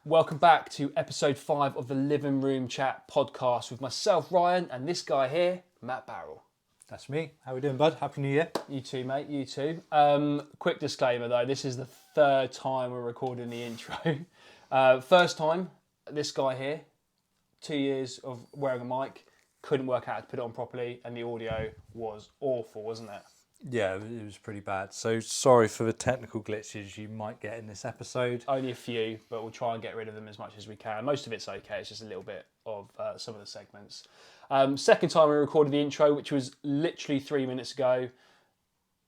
Welcome back to episode 5 of the Living Room Chat podcast with myself, Ryan, and this guy here, Matt Barrell. That's me. How we doing, bud? Happy New Year. You too, mate. You too. Quick disclaimer, though. This is the third time we're recording the intro. First time, this guy here, 2 years of wearing a mic, couldn't work out how to put it on properly, and the audio was awful, wasn't it? Yeah, it was pretty bad. So sorry for the technical glitches you might get in this episode. Only a few, but we'll try and get rid of them as much as we can. Most of it's okay. It's just a little bit of some of the segments. Second time we recorded the intro, which was literally 3 minutes ago.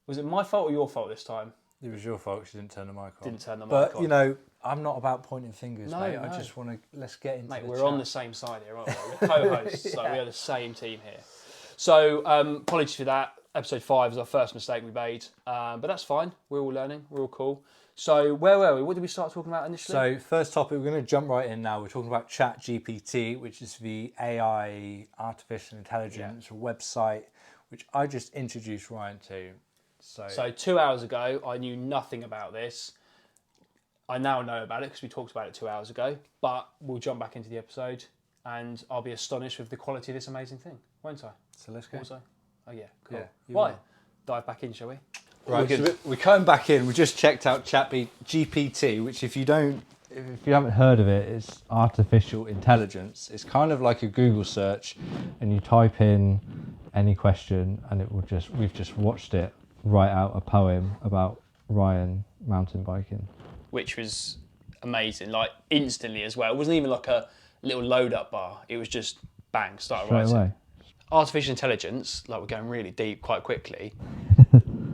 Was it my fault or your fault this time? It was your fault. You didn't turn the mic on. Didn't turn the mic on. But, you know, I'm not about pointing fingers, mate. No. I just want to, let's get into Mate, the we're chat. on the same side here, aren't we? We're co-hosts, so we are the same team here. So, apologies for that. Episode 5 is our first mistake we made, but that's fine. We're all learning. We're all cool. So where were we? What did we start talking about initially? So first topic, we're going to jump right in now. We're talking about GPT, which is the AI, artificial intelligence website, which I just introduced Ryan to. So 2 hours ago, I knew nothing about this. I now know about it because we talked about it 2 hours ago, but we'll jump back into the episode and I'll be astonished with the quality of this amazing thing, won't I? So let's go. Also. Oh yeah, cool. Yeah, Why? will. Dive back in, shall we? Right, so we're coming back in. We just checked out GPT, which if you haven't heard of it, it's artificial intelligence. It's kind of like a Google search, and you type in any question, and it will we've just watched it write out a poem about Ryan mountain biking. Which was amazing, like instantly as well. It wasn't even like a little load up bar. It was just bang, started Straight writing. away. Artificial intelligence, like we're going really deep quite quickly.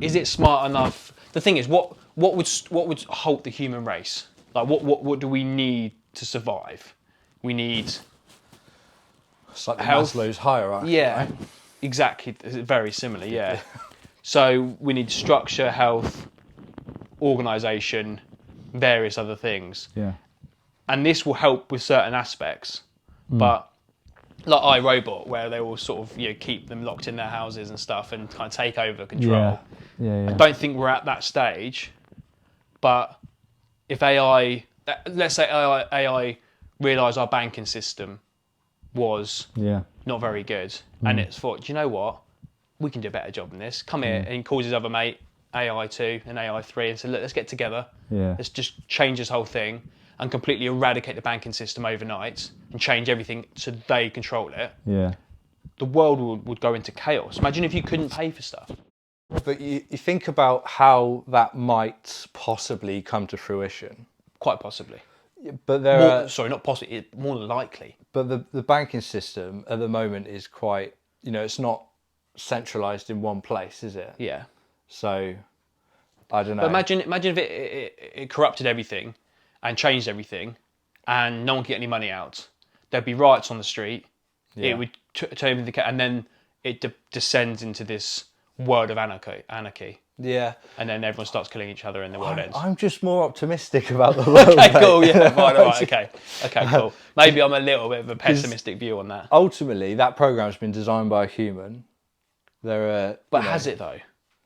Is it smart enough? The thing is, what would halt the human race? Like what do we need to survive? We need It's like the health. Maslow's hierarchy. Yeah, right? exactly. Very similar. Yeah. So we need structure, health, organisation, various other things. Yeah. And this will help with certain aspects, but like iRobot, where they will sort of keep them locked in their houses and stuff and kind of take over control. Yeah. I don't think we're at that stage, but if AI, let's say AI realised our banking system was not very good, and it's thought, do you know what, we can do a better job than this. Come here, and he calls his other mate, AI2 and AI3, and said, look, let's get together. Let's just change this whole thing and completely eradicate the banking system overnight and change everything so they control it. The world would go into chaos. Imagine if you couldn't pay for stuff. But you think about how that might possibly come to fruition. Quite possibly. But there Sorry, not possibly, more likely. But the banking system at the moment is quite, it's not centralised in one place, is it? Yeah. So, I don't know. But imagine if it corrupted everything and changed everything and no one could get any money out. There'd be riots on the street. Yeah. It would turn into and then it descends into this world of anarchy. Yeah. And then everyone starts killing each other and the world ends. I'm just more optimistic about the world. Okay, cool. Yeah, fine, all right, okay, cool. Maybe I'm a little bit of a pessimistic view on that. Ultimately, that program's been designed by a human. But has it though?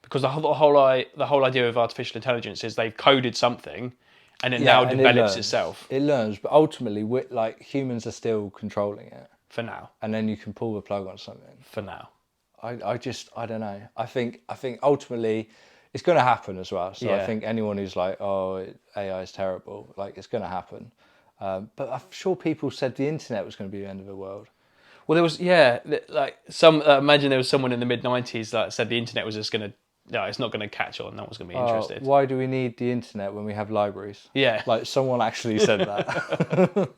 Because the whole idea of artificial intelligence is they've coded something, and it now develops itself. It learns, but ultimately, humans are still controlling it. For now. And then you can pull the plug on something. For now. I don't know. I think ultimately it's going to happen as well. So I think anyone who's like, oh, AI is terrible, it's going to happen. But I'm sure people said the internet was going to be the end of the world. Well, there was, imagine there was someone in the mid-90s that said the internet was just going to, no, it's not going to catch on. No one's going to be interested. Why do we need the internet when we have libraries? Yeah. Someone actually said that.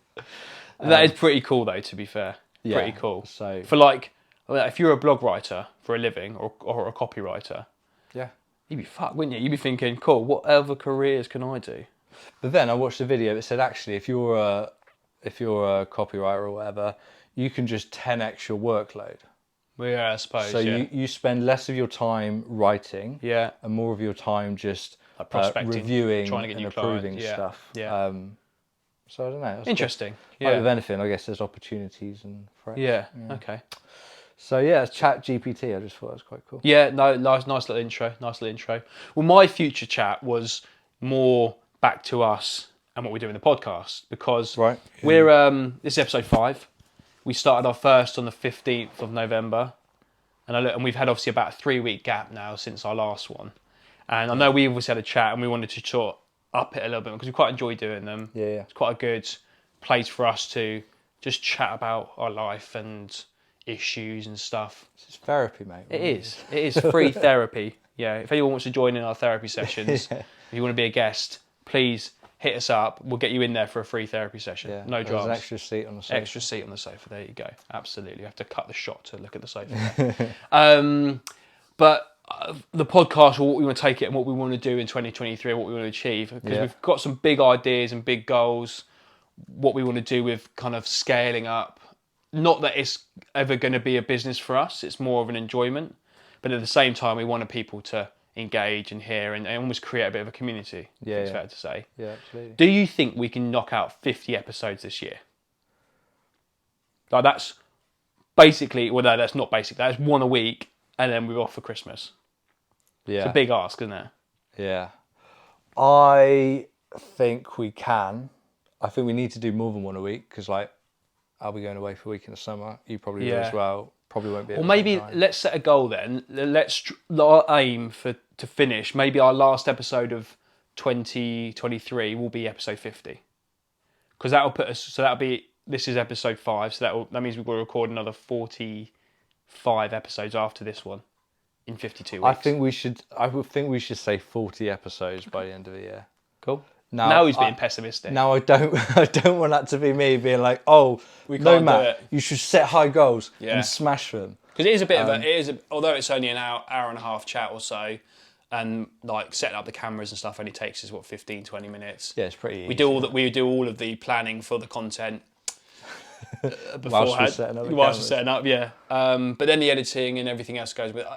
That is pretty cool though, to be fair. Yeah, pretty cool. So for if you're a blog writer for a living or a copywriter, you'd be fucked, wouldn't you? You'd be thinking, cool, what other careers can I do? But then I watched a video that said actually if you're a copywriter or whatever, you can just 10x your workload. Yeah, I suppose. So you spend less of your time writing, and more of your time just prospecting, reviewing trying to get and new approving clients. stuff. Yeah. So I don't know. Interesting. Like with anything, I guess there's opportunities and threats. Yeah. Okay. So yeah, it's Chat GPT. I just thought that was quite cool. Yeah. No. Nice little intro. Well, my future chat was more back to us and what we do in the podcast, because Right. we're this is episode 5. We started our first on the 15th of November, and we've had obviously about a 3-week gap now since our last one. And I know we obviously had a chat, and we wanted to sort up it a little bit because we quite enjoy doing them. Yeah. It's quite a good place for us to just chat about our life and issues and stuff. It's therapy, mate. It is. It is free therapy. Yeah. If anyone wants to join in our therapy sessions, if you want to be a guest, please hit us up. We'll get you in there for a free therapy session. Yeah. No dramas. There's an extra seat on the sofa. Extra seat on the sofa. There you go. Absolutely. You have to cut the shot to look at the sofa. But the podcast, or what we want to take it and what we want to do in 2023, what we want to achieve, because we've got some big ideas and big goals, what we want to do with kind of scaling up. Not that it's ever going to be a business for us, it's more of an enjoyment. But at the same time, we wanted people to engage and hear and almost create a bit of a community, it's fair to say. Yeah, absolutely. Do you think we can knock out 50 episodes this year? Like that's basically, well, no, that's not basic. That's one a week, and then we're off for Christmas. Yeah. It's a big ask, isn't it? Yeah. I think we can. I think we need to do more than one a week because, like, I'll be going away for a week in the summer. You probably will as well. Probably won't be. Or maybe let's set a goal then. Let's aim to finish. Maybe our last episode of 2023 will be episode 50, because that will put us. So that'll be. This is episode 5. So that means we will record another 45 episodes after this one in 52 weeks. I would think we should say 40 episodes by the end of the year. Cool. Now he's being pessimistic. Now I don't want that to be me being like, oh, we can't do it. You should set high goals and smash them. Because it is a bit although it's only an hour and a half chat or so, and like setting up the cameras and stuff only takes us 15, 20 minutes. Yeah, it's pretty easy. We do all of the planning for the content beforehand. Whilst we're setting up, yeah. But then the editing and everything else goes with it.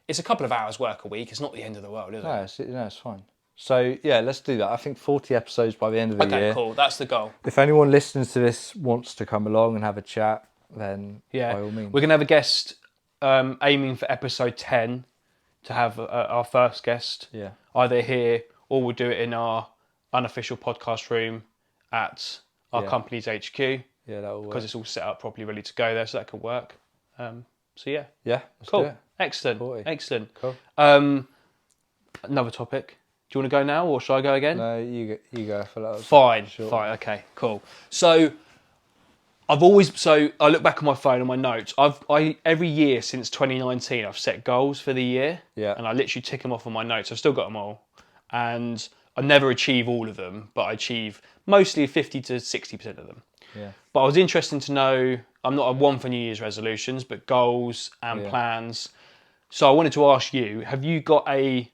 It's a couple of hours work a week. It's not the end of the world, is it? No, it's fine. So, yeah, let's do that. I think 40 episodes by the end of the year. Okay, cool. That's the goal. If anyone listens to this wants to come along and have a chat, then by all means. We're going to have a guest aiming for episode 10 to have our first guest. Yeah. Either here or we'll do it in our unofficial podcast room at our company's HQ. Yeah, that'll work. Because it's all set up properly, ready to go there, so that could work. So, yeah. Yeah, let's cool. do it. Excellent. 40. Excellent. Cool. Another topic. Do you want to go now, or should I go again? No, you go. I feel like Fine. Okay, cool. So I look back on my phone and my notes. Every year since 2019, I've set goals for the year. Yeah. And I literally tick them off on my notes. I've still got them all, and I never achieve all of them, but I achieve mostly 50 to 60% of them. Yeah. But I was interested to know. I'm not a one for New Year's resolutions, but goals and plans. So I wanted to ask you: have you got a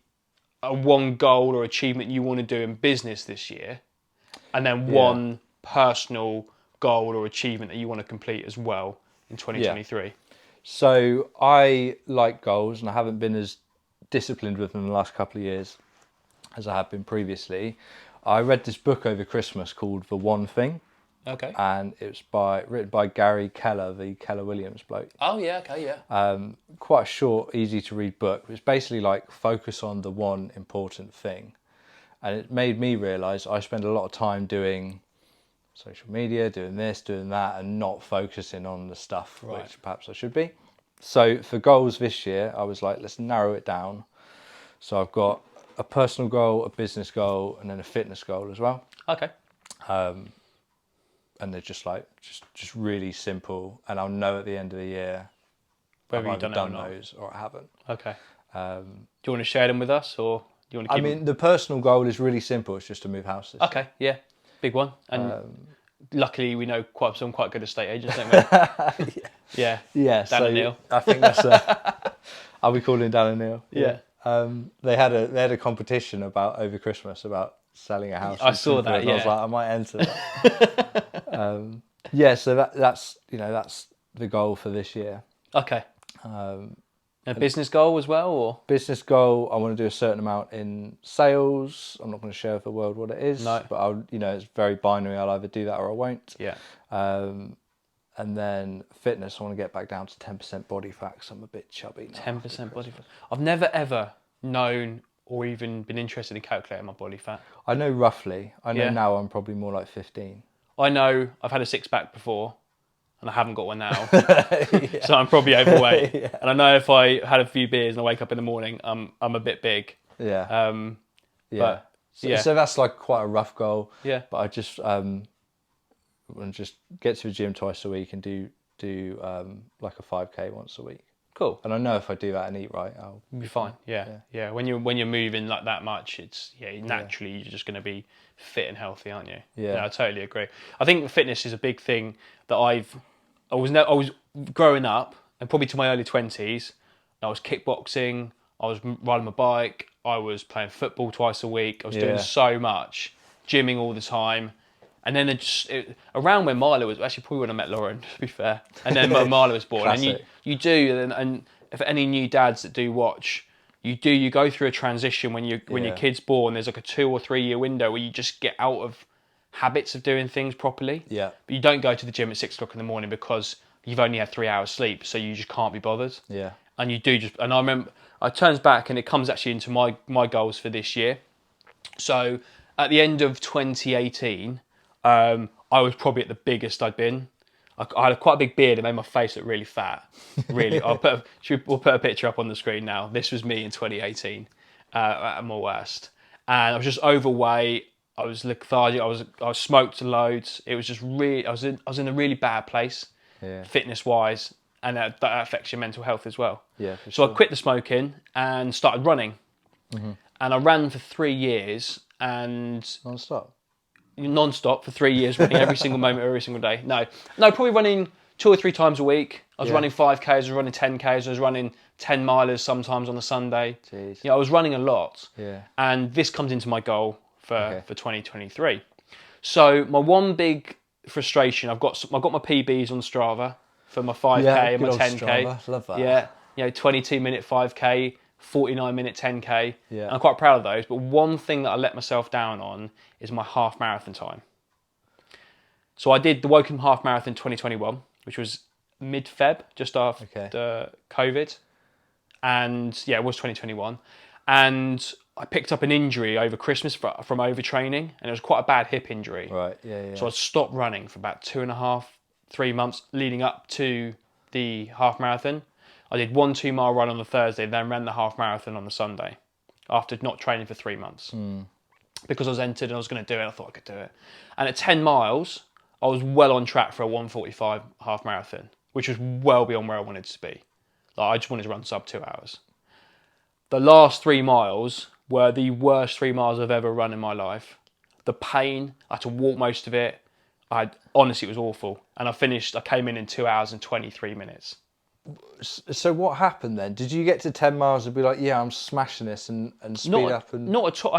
one goal or achievement you want to do in business this year, and then one personal goal or achievement that you want to complete as well in 2023? So I like goals, and I haven't been as disciplined with them in the last couple of years as I have been previously. I read this book over Christmas called The One Thing. Okay. And it was written by Gary Keller, the Keller Williams bloke. Oh yeah, okay, yeah. Quite a short, easy to read book. It's basically like focus on the one important thing. And it made me realise I spend a lot of time doing social media, doing this, doing that, and not focusing on the stuff which perhaps I should be. So for goals this year, I was like, let's narrow it down. So I've got a personal goal, a business goal, and then a fitness goal as well. Okay. And they're just really simple, and I'll know at the end of the year whether I've you've done those or I haven't. Okay. Do you want to share them with us, or do you want to keep them? The personal goal is really simple. It's just to move houses. Okay, yeah. Big one. And luckily we know quite good estate agents, don't we? Yeah. Dan and Neil. I think that's I'll be calling Dan and Neil. Yeah. They had a competition over Christmas about selling a house. I saw that, and I was like, I might enter that. So that's the goal for this year. Okay. A business goal as well, or? Business goal, I want to do a certain amount in sales. I'm not going to share with the world what it is, but it's very binary. I'll either do that or I won't. Yeah. And then fitness, I want to get back down to 10% body fat 'cause I'm a bit chubby now. 10% body fat. I've never ever known or even been interested in calculating my body fat. I know roughly. I know Yeah. now I'm probably more like 15. I know I've had a six-pack before, and I haven't got one now. So I'm probably overweight. Yeah. And I know if I had a few beers and I wake up in the morning, I'm a bit big. Yeah. Yeah. But yeah. So that's like quite a rough goal. Yeah. But I just want to just get to the gym twice a week and do like a 5K once a week. Cool. And I know if I do that and eat right, I'll be fine. Yeah. When you're moving like that much, it's naturally you're just going to be fit and healthy, aren't you? Yeah. I totally agree. I think fitness is a big thing that I was growing up, and probably to my early 20s. I was kickboxing. I was riding my bike. I was playing football twice a week. I was doing so much, gymming all the time. And then around when Marla was, actually probably when I met Lauren, to be fair, and then Marla was born. And you do, and if any new dads that do watch, you go through a transition when your kid's born. There's like a 2 or 3 year window where you just get out of habits of doing things properly. Yeah. But you don't go to the gym at 6 o'clock in the morning because you've only had 3 hours sleep, so you just can't be bothered. Yeah. And you do and I remember, I turns back and it comes actually into my goals for this year. So at the end of 2018, I was probably at the biggest I'd been. I had quite a big beard and made my face look really fat. Really, we'll put a picture up on the screen now. This was me in 2018 at my worst, and I was just overweight. I was lethargic. I smoked loads. It was just really. I was in a really bad place, fitness wise, and that affects your mental health as well. Yeah. So I quit the smoking and started running, and I ran for 3 years and non-stop for 3 years, running every single moment, every single day. No, probably running 2 or 3 times a week. I was running 5Ks, I was running 10Ks, I was running 10 milers sometimes on a Sunday. Jeez. I was running a lot. Yeah. And this comes into my goal for 2023. So my one big frustration, I've got my PBs on Strava for my 5K and my 10K. Strava. Love that. Yeah, 22-minute 5K. 49-minute 10K. Yeah. And I'm quite proud of those. But one thing that I let myself down on is my half marathon time. So I did the Wokingham Half Marathon 2021, which was mid-Feb, just after COVID. And yeah, it was 2021. And I picked up an injury over Christmas from overtraining, and it was quite a bad hip injury. Right, yeah. So I stopped running for about 2.5, 3 months leading up to the half marathon. I did 1 2-mile run on the Thursday, then ran the half marathon on the Sunday after not training for 3 months. Because I was entered and I was going to do it, I thought I could do it. And at 10 miles, I was well on track for a 1:45 half marathon, which was well beyond where I wanted to be. Like, I just wanted to run sub 2 hours. The last 3 miles were the worst 3 miles I've ever run in my life. The pain, I had to walk most of it. Honestly, it was awful. And I came in 2 hours and 23 minutes. So what happened then? Did you get to 10 miles and be like, yeah, I'm smashing this and speed up? Not at all.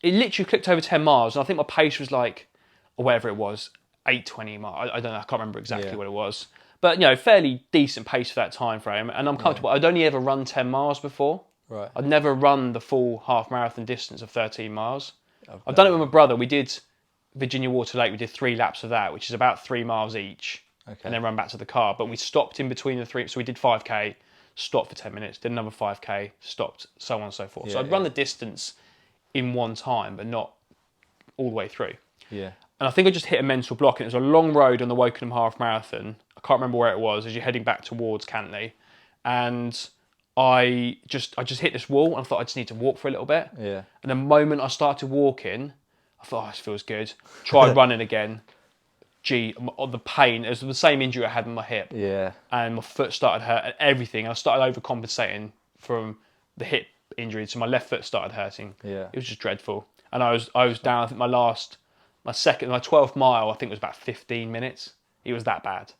It literally clicked over 10 miles. And I think my pace was like, or whatever it was, 8:20 miles. I don't know. I can't remember exactly what it was. But, fairly decent pace for that time frame. And I'm comfortable. I'd only ever run 10 miles before. Right. I'd never run the full half marathon distance of 13 miles. I've done it with my brother. We did Virginia Water Lake. We did 3 laps of that, which is about 3 miles each. Okay. And then run back to the car. But we stopped in between the 3. So we did 5K, stopped for 10 minutes, did another 5K, stopped, so on and so forth. So I'd run the distance in one time, but not all the way through. Yeah. And I think I just hit a mental block. And it was a long road on the Wokingham Half Marathon. I can't remember where it was as you're heading back towards Cantley. And I just hit this wall and I thought I just need to walk for a little bit. Yeah. And the moment I started walking, I thought, this feels good. Tried running again. The pain, it was the same injury I had in my hip. Yeah. And my foot started hurt and everything. I started overcompensating from the hip injury, so my left foot started hurting. Yeah. It was just dreadful. And I was down, I think my 12th mile, I think was about 15 minutes. It was that bad.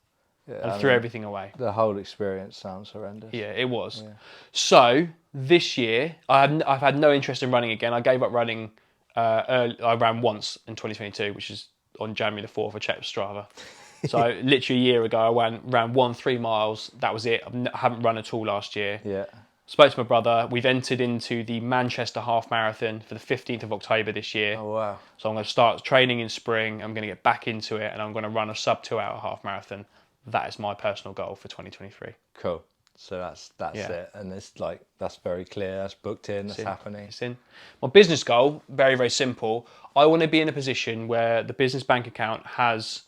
Yeah, and I threw everything away. The whole experience sounds horrendous. Yeah, it was. Yeah. So this year, I've had no interest in running again. I gave up running early. I ran once in 2022, which is on January the 4th, I checked Strava. So literally a year ago, I ran 3 miles. That was it. I haven't run at all last year. Yeah. Spoke to my brother. We've entered into the Manchester Half Marathon for the 15th of October this year. Oh, wow. So I'm going to start training in spring. I'm going to get back into it and I'm going to run a sub 2 hour half marathon. That is my personal goal for 2023. Cool. So that's it, and it's like that's very clear. That's booked in. That's happening. It's in. My business goal, very very simple. I want to be in a position where the business bank account has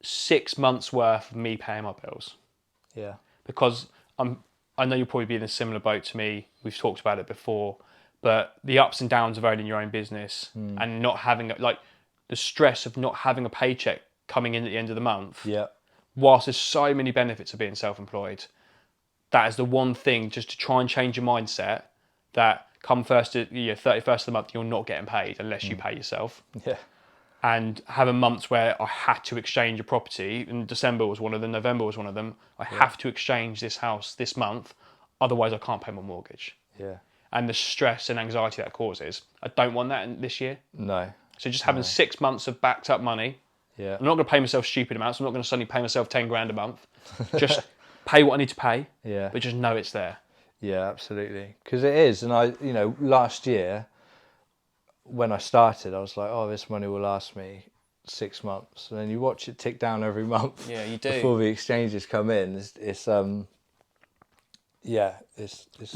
6 months worth of me paying my bills. Yeah. Because I know you'll probably be in a similar boat to me. We've talked about it before, but the ups and downs of owning your own business and not having like the stress of not having a paycheck coming in at the end of the month. Yeah. Whilst there's so many benefits of being self-employed, that is the one thing just to try and change your mindset that come 31st of the month, you're not getting paid unless you pay yourself. Yeah. And having months where I had to exchange a property, and December was one of them, November was one of them. I have to exchange this house this month, otherwise I can't pay my mortgage. Yeah. And the stress and anxiety that causes, I don't want that this year. No. So just having 6 months of backed up money. Yeah. I'm not going to pay myself stupid amounts. I'm not going to suddenly pay myself 10 grand a month. Just pay what I need to pay. Yeah. But just know it's there. Yeah, absolutely. Because it is, and last year when I started, I was like, oh, this money will last me 6 months, and then you watch it tick down every month. Yeah, you do. Before the exchanges come in, it's the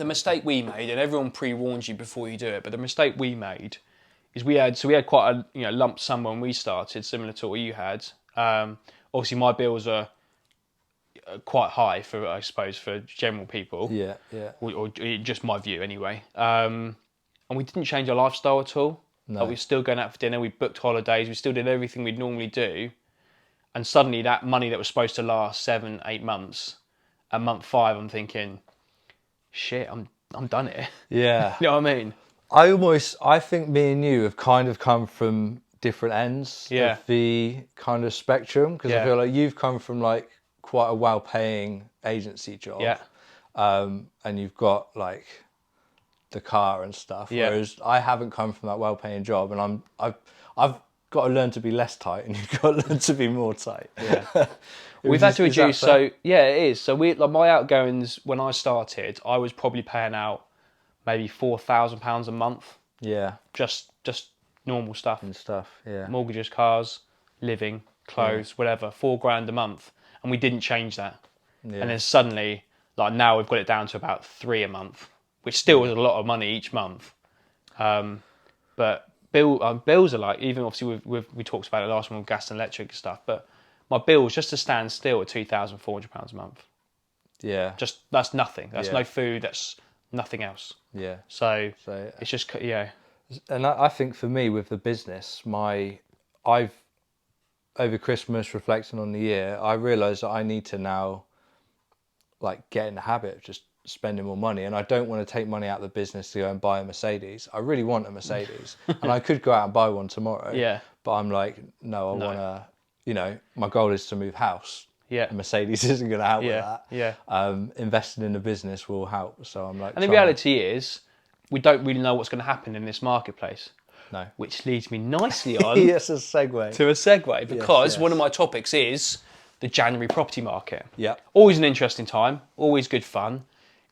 mistake we made, and everyone pre-warns you before you do it, but the mistake we made is we had quite a lump sum when we started, similar to what you had. Obviously, my bills are quite high for, I suppose, for general people. Yeah, yeah. Or just my view anyway. And we didn't change our lifestyle at all. No. Like, we were still going out for dinner. We booked holidays. We still did everything we'd normally do. And suddenly, that money that was supposed to last 7, 8 months, at month 5, I'm thinking, shit, I'm done here. Yeah. You know what I mean? I think me and you have kind of come from different ends of the kind of spectrum, because I feel like you've come from like quite a well-paying agency job, and you've got like the car and stuff, whereas I haven't come from that well-paying job, and I've got to learn to be less tight, and you've got to learn to be more tight. Yeah. We've had to reduce, so yeah, it is. So my outgoings when I started, I was probably paying out maybe £4,000 a month. Yeah. Just normal stuff. And stuff, yeah. Mortgages, cars, living, clothes, whatever, £4,000 a month. And we didn't change that. Yeah. And then suddenly, like now we've got it down to about 3 a month, which still is a lot of money each month. But bills are like, even obviously we talked about it last one with gas and electric and stuff, but my bills just to stand still at £2,400 a month. Yeah. Just, that's nothing. That's no food, that's nothing else. Yeah. So it's just, And I think for me with the business, over Christmas, reflecting on the year, I realised that I need to now like get in the habit of just spending more money, and I don't want to take money out of the business to go and buy a Mercedes. I really want a Mercedes, and I could go out and buy one tomorrow. Yeah. But I'm like, no, I want to, my goal is to move house. Yeah. A Mercedes isn't going to help with that. Yeah. Investing in a business will help. So I'm like, and the reality is, we don't really know what's going to happen in this marketplace. No. Which leads me nicely on yes, a segue. To a segue, because one of my topics is the January property market. Yeah. Always an interesting time, always good fun.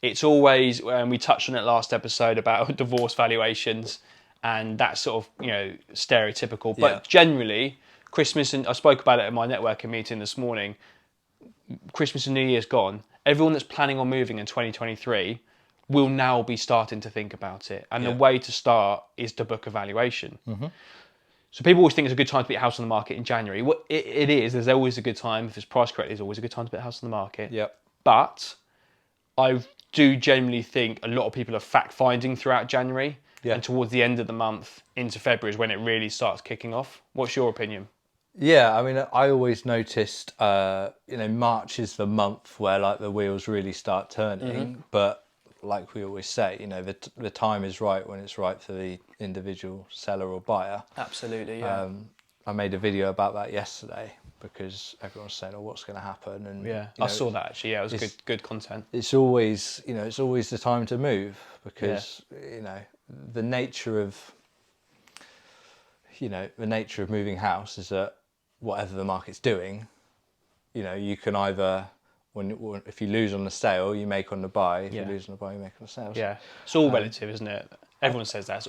It's always, and we touched on it last episode about divorce valuations and that sort of, stereotypical. But generally, Christmas, and I spoke about it at my networking meeting this morning, Christmas and New Year's gone. Everyone that's planning on moving in 2023 will now be starting to think about it. And the way to start is to book a valuation. Mm-hmm. So people always think it's a good time to put a house on the market in January. Well, it is. There's always a good time. If it's priced correctly, there's always a good time to put a house on the market. Yep. But I do genuinely think a lot of people are fact-finding throughout January. Yeah. And towards the end of the month, into February, is when it really starts kicking off. What's your opinion? Yeah, I mean, I always noticed, March is the month where like the wheels really start turning. But like we always say, the time is right when it's right for the individual seller or buyer. Absolutely, yeah. I made a video about that yesterday because everyone's saying, "Oh, what's going to happen?" And I saw that actually. Yeah, it was good content. It's always, it's always the time to move because the nature of moving house is that whatever the market's doing, you can either. If you lose on the sale, you make on the buy. If you lose on the buy, you make on the sale. Yeah, it's all relative, isn't it? Everyone says that. It's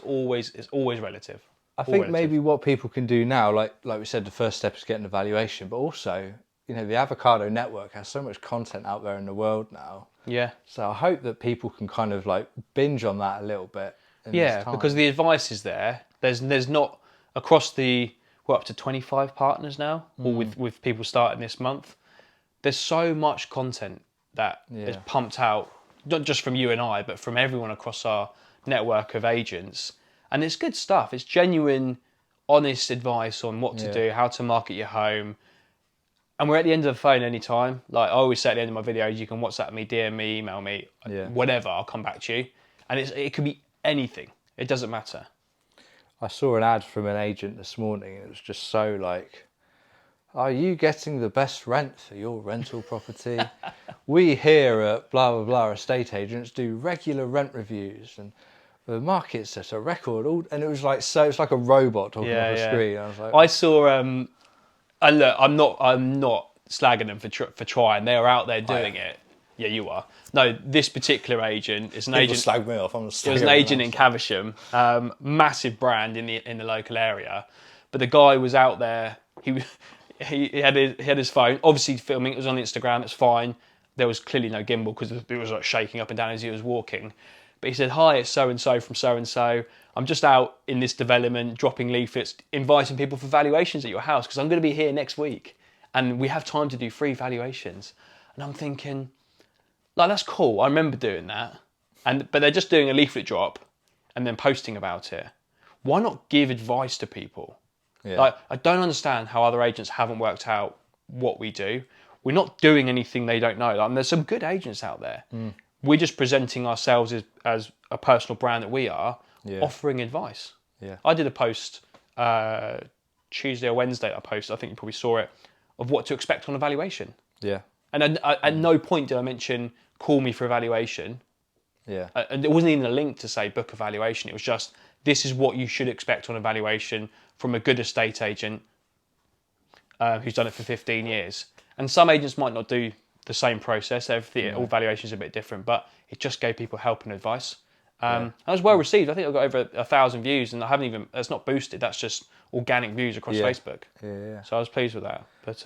always relative. I think maybe what people can do now, like we said, the first step is getting a valuation, but also, the avocado network has so much content out there in the world now. Yeah. So I hope that people can kind of like binge on that a little bit. Yeah, because the advice is there. There's not across we're up to 25 partners now, all with people starting this month. There's so much content that is pumped out, not just from you and I, but from everyone across our network of agents. And it's good stuff. It's genuine, honest advice on what to do, how to market your home. And we're at the end of the phone anytime. Like I always say at the end of my videos, you can WhatsApp me, DM me, email me, whatever, I'll come back to you. And it could be anything. It doesn't matter. I saw an ad from an agent this morning and it was just so like, are you getting the best rent for your rental property? We here at blah, blah, blah estate agents do regular rent reviews and the market's at a record. And it was like, so it's like a robot talking off a screen. I was like, I saw, and look, I'm not slagging them for trying. They're out there doing it. Yeah, you are. No, this particular agent is an agent. Slag me off. It was an agent in Caversham, massive brand in the local area. But the guy was out there. He had his phone, obviously filming. It was on Instagram. It's fine. There was clearly no gimbal because it was like shaking up and down as he was walking. But he said, "Hi, it's so and so from so and so. I'm just out in this development, dropping leaflets, inviting people for valuations at your house because I'm going to be here next week, and we have time to do free valuations." And I'm thinking, like, that's cool. I remember doing that, but they're just doing a leaflet drop and then posting about it. Why not give advice to people? Yeah. Like, I don't understand how other agents haven't worked out what we do. We're not doing anything they don't know. Like, there's some good agents out there. We're just presenting ourselves as a personal brand that we are, offering advice. Yeah. I did a post Tuesday or Wednesday. I think you probably saw it, of what to expect on evaluation. Yeah. And at no point did I mention call me for evaluation. Yeah. And there wasn't even a link to say book evaluation. It was just, this is what you should expect on evaluation from a good estate agent who's done it for 15 years. And some agents might not do the same process. All valuations are a bit different, but it just gave people help and advice. That was well received. I think I got over 1,000 views, and that's not boosted. That's just organic views across Facebook. Yeah. So I was pleased with that. But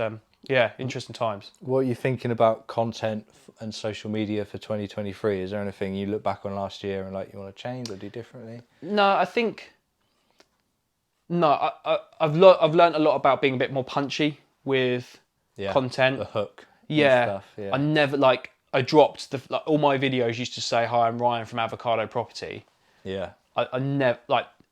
interesting times. What are you thinking about content and social media for 2023? Is there anything you look back on last year and like you want to change or do differently? No, I think I've learned a lot about being a bit more punchy with content. The hook. Yeah. Stuff, I never I dropped all my videos used to say, "Hi, I'm Ryan from Avocado Property." Yeah. I never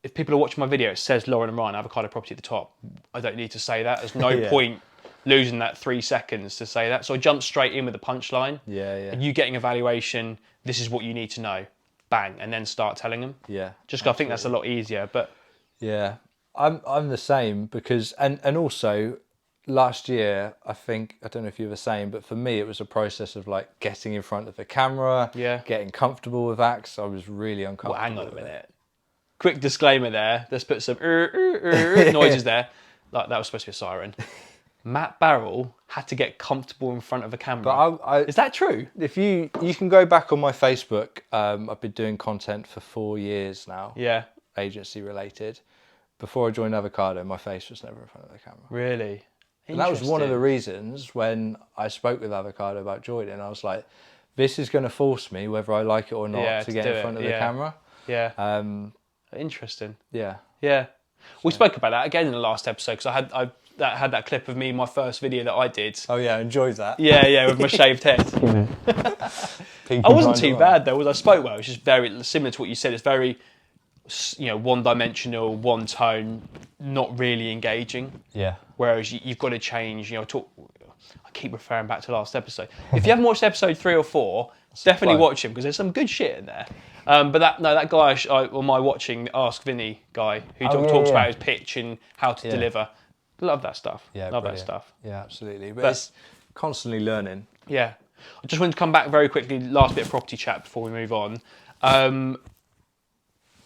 if people are watching my video, it says Lauren and Ryan Avocado Property at the top. I don't need to say that. There's no point losing that 3 seconds to say that. So I jumped straight in with the punchline. Yeah. And you getting a valuation, this is what you need to know. Bang, and then start telling them. Yeah. Just I think that's a lot easier. But yeah, I'm the same because and also last year I don't know if you're the same, but for me it was a process of like getting in front of the camera, getting comfortable with acts. I was really uncomfortable. Well, hang on a minute. Quick disclaimer there. Let's put some noises there. Like that was supposed to be a siren. Matt Barrell had to get comfortable in front of a camera. But is that true? If you can go back on my Facebook, I've been doing content for 4 years now. Yeah. Agency related. Before I joined Avocado, my face was never in front of the camera. Really? And that was one of the reasons when I spoke with Avocado about joining. I was like, this is going to force me, whether I like it or not, to get in front of the camera. Yeah. Interesting. Yeah. Yeah. We spoke about that again in the last episode because I had that clip of me, my first video that I did. Oh yeah, I enjoyed that. Yeah, with my shaved head. I wasn't too bad though. I spoke well. It's just very similar to what you said. It's very, one-dimensional, one tone, not really engaging. Yeah. Whereas you've got to change. I keep referring back to last episode. If you haven't watched episode 3 or 4, definitely watch him because there's some good shit in there. But that guy on my watching Ask Vinny guy who talks about his pitch and how to deliver. Love that stuff. Yeah, love that stuff. Yeah, absolutely. But it's constantly learning. Yeah. I just wanted to come back very quickly, last bit of property chat before we move on.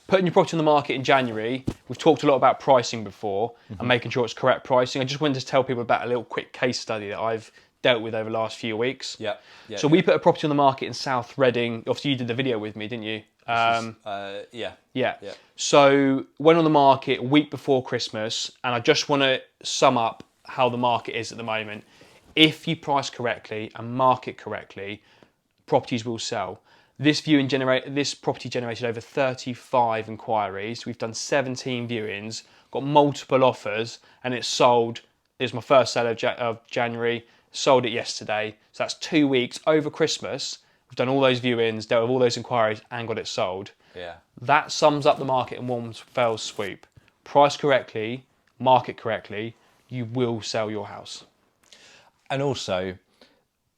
Putting your property on the market in January, we've talked a lot about pricing before and making sure it's correct pricing. I just wanted to tell people about a little quick case study that I've dealt with over the last few weeks. So we put a property on the market in South Reading. Obviously, you did the video with me, didn't you? Yeah. So went on the market a week before Christmas, and I just want to sum up how the market is at the moment. If you price correctly and market correctly, properties will sell. This property generated over 35 inquiries. We've done 17 viewings, got multiple offers, and it's sold. It was my first sale of January. Sold it yesterday. So that's 2 weeks over Christmas. We've done all those viewings, dealt with all those inquiries, and got it sold. Yeah. That sums up the market in one fell swoop. Price correctly, market correctly, you will sell your house. And also,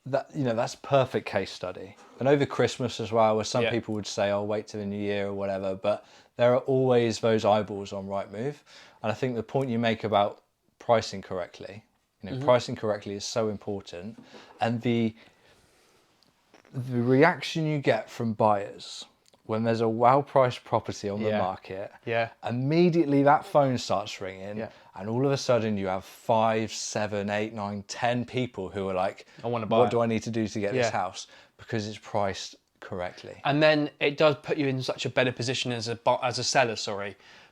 that's perfect case study. And over Christmas as well, where some people would say, "I'll wait till the new year" or whatever, but there are always those eyeballs on Rightmove. And I think the point you make about pricing correctly, pricing correctly is so important. And the reaction you get from buyers when there's a well-priced property on the market, immediately that phone starts ringing, and all of a sudden you have 5, 7, 8, 9, 10 people who are like, I want to buy what do I need to do to get this house? Because it's priced correctly. And then it does put you in such a better position as a seller,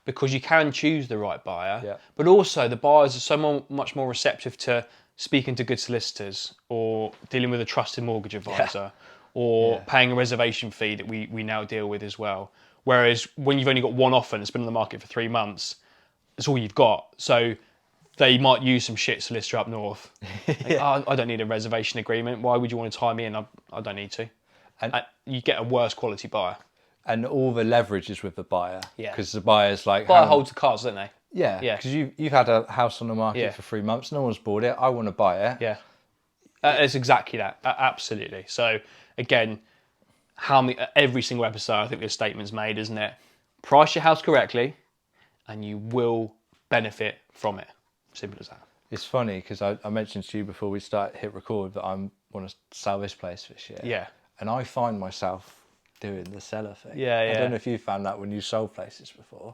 because you can choose the right buyer, but also the buyers are so much more receptive to speaking to good solicitors or dealing with a trusted mortgage advisor. Or paying a reservation fee that we now deal with as well. Whereas when you've only got one offer and it's been on the market for 3 months, that's all you've got. So they might use some shit solicitor up north. I don't need a reservation agreement. Why would you want to tie me in? I don't need to. And you get a worse quality buyer. And all the leverage is with the buyer. Yeah. Because the buyer's like... Buyer holds the cards, don't they? Yeah. Because you've had a house on the market for 3 months. No one's bought it. I want to buy it. Yeah. It's exactly that. Absolutely. So... Again, every single episode, I think this statement's made, isn't it? Price your house correctly, and you will benefit from it. Simple as that. It's funny because I mentioned to you before we hit record that I want to sell this place this year. Yeah. And I find myself doing the seller thing. Yeah. I don't know if you found that when you sold places before.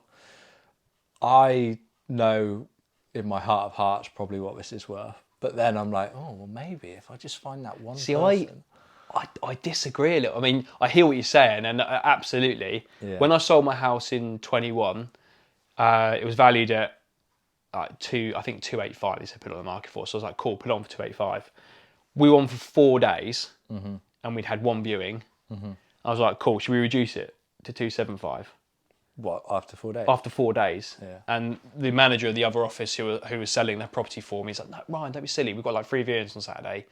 I know in my heart of hearts probably what this is worth, but then I'm like, oh, well, maybe if I just find that one person. I disagree a little. I mean, I hear what you're saying, and absolutely. Yeah. When I sold my house in 21, it was valued at I think 285. They said put it on the market for. So I was like, cool, put it on for 285. We were on for 4 days, and we'd had one viewing. I was like, cool, should we reduce it to 275? What, after 4 days? After 4 days. Yeah. And the manager of the other office who was selling their property for me, he's like, no, Ryan, don't be silly. We've got like 3 viewings on Saturday.